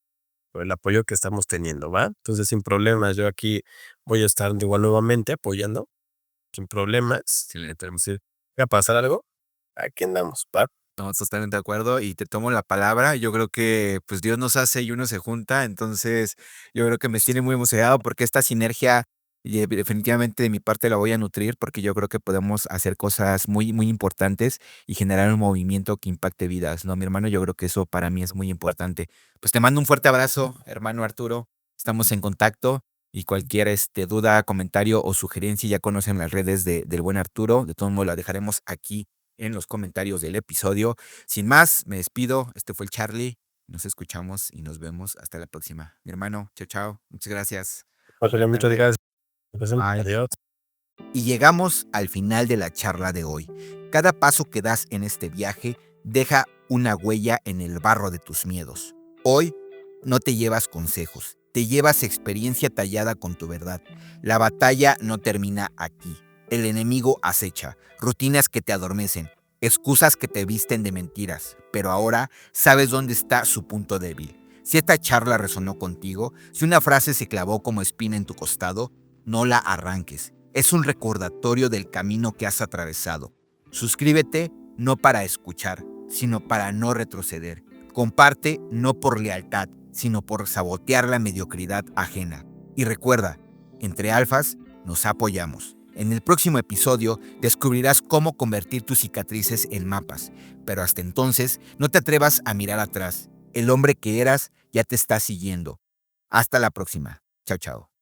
por el apoyo que estamos teniendo, ¿va? Entonces, sin problemas, yo aquí voy a estar igual nuevamente apoyando sin problemas. Si le tenemos que llega a pasar algo, aquí andamos, ¿va? No, totalmente de acuerdo y te tomo la palabra. Yo creo que, pues, Dios nos hace y uno se junta. Entonces, yo creo que me tiene muy emocionado porque esta sinergia, definitivamente de mi parte la voy a nutrir, porque yo creo que podemos hacer cosas muy, muy importantes y generar un movimiento que impacte vidas, ¿no, mi hermano? Yo creo que eso para mí es muy importante. Pues, te mando un fuerte abrazo, hermano Arturo. Estamos en contacto y cualquier, duda, comentario o sugerencia, ya conocen las redes del buen Arturo. De todos modos, la dejaremos aquí en los comentarios del episodio. Sin más, me despido. Este fue el Charlie. Nos escuchamos y nos vemos hasta la próxima. Mi hermano, chao, chao. Muchas gracias. Oye, Buena muchas tarde. gracias. Bye. Adiós. Y llegamos al final de la charla de hoy. Cada paso que das en este viaje deja una huella en el barro de tus miedos. Hoy no te llevas consejos, te llevas experiencia tallada con tu verdad. La batalla no termina aquí. El enemigo acecha, rutinas que te adormecen, excusas que te visten de mentiras, pero ahora sabes dónde está su punto débil. Si esta charla resonó contigo, si una frase se clavó como espina en tu costado, no la arranques. Es un recordatorio del camino que has atravesado. Suscríbete no para escuchar, sino para no retroceder. Comparte no por lealtad, sino por sabotear la mediocridad ajena. Y recuerda, entre alfas nos apoyamos. En el próximo episodio descubrirás cómo convertir tus cicatrices en mapas, pero hasta entonces no te atrevas a mirar atrás. El hombre que eras ya te está siguiendo. Hasta la próxima. Chao, chao.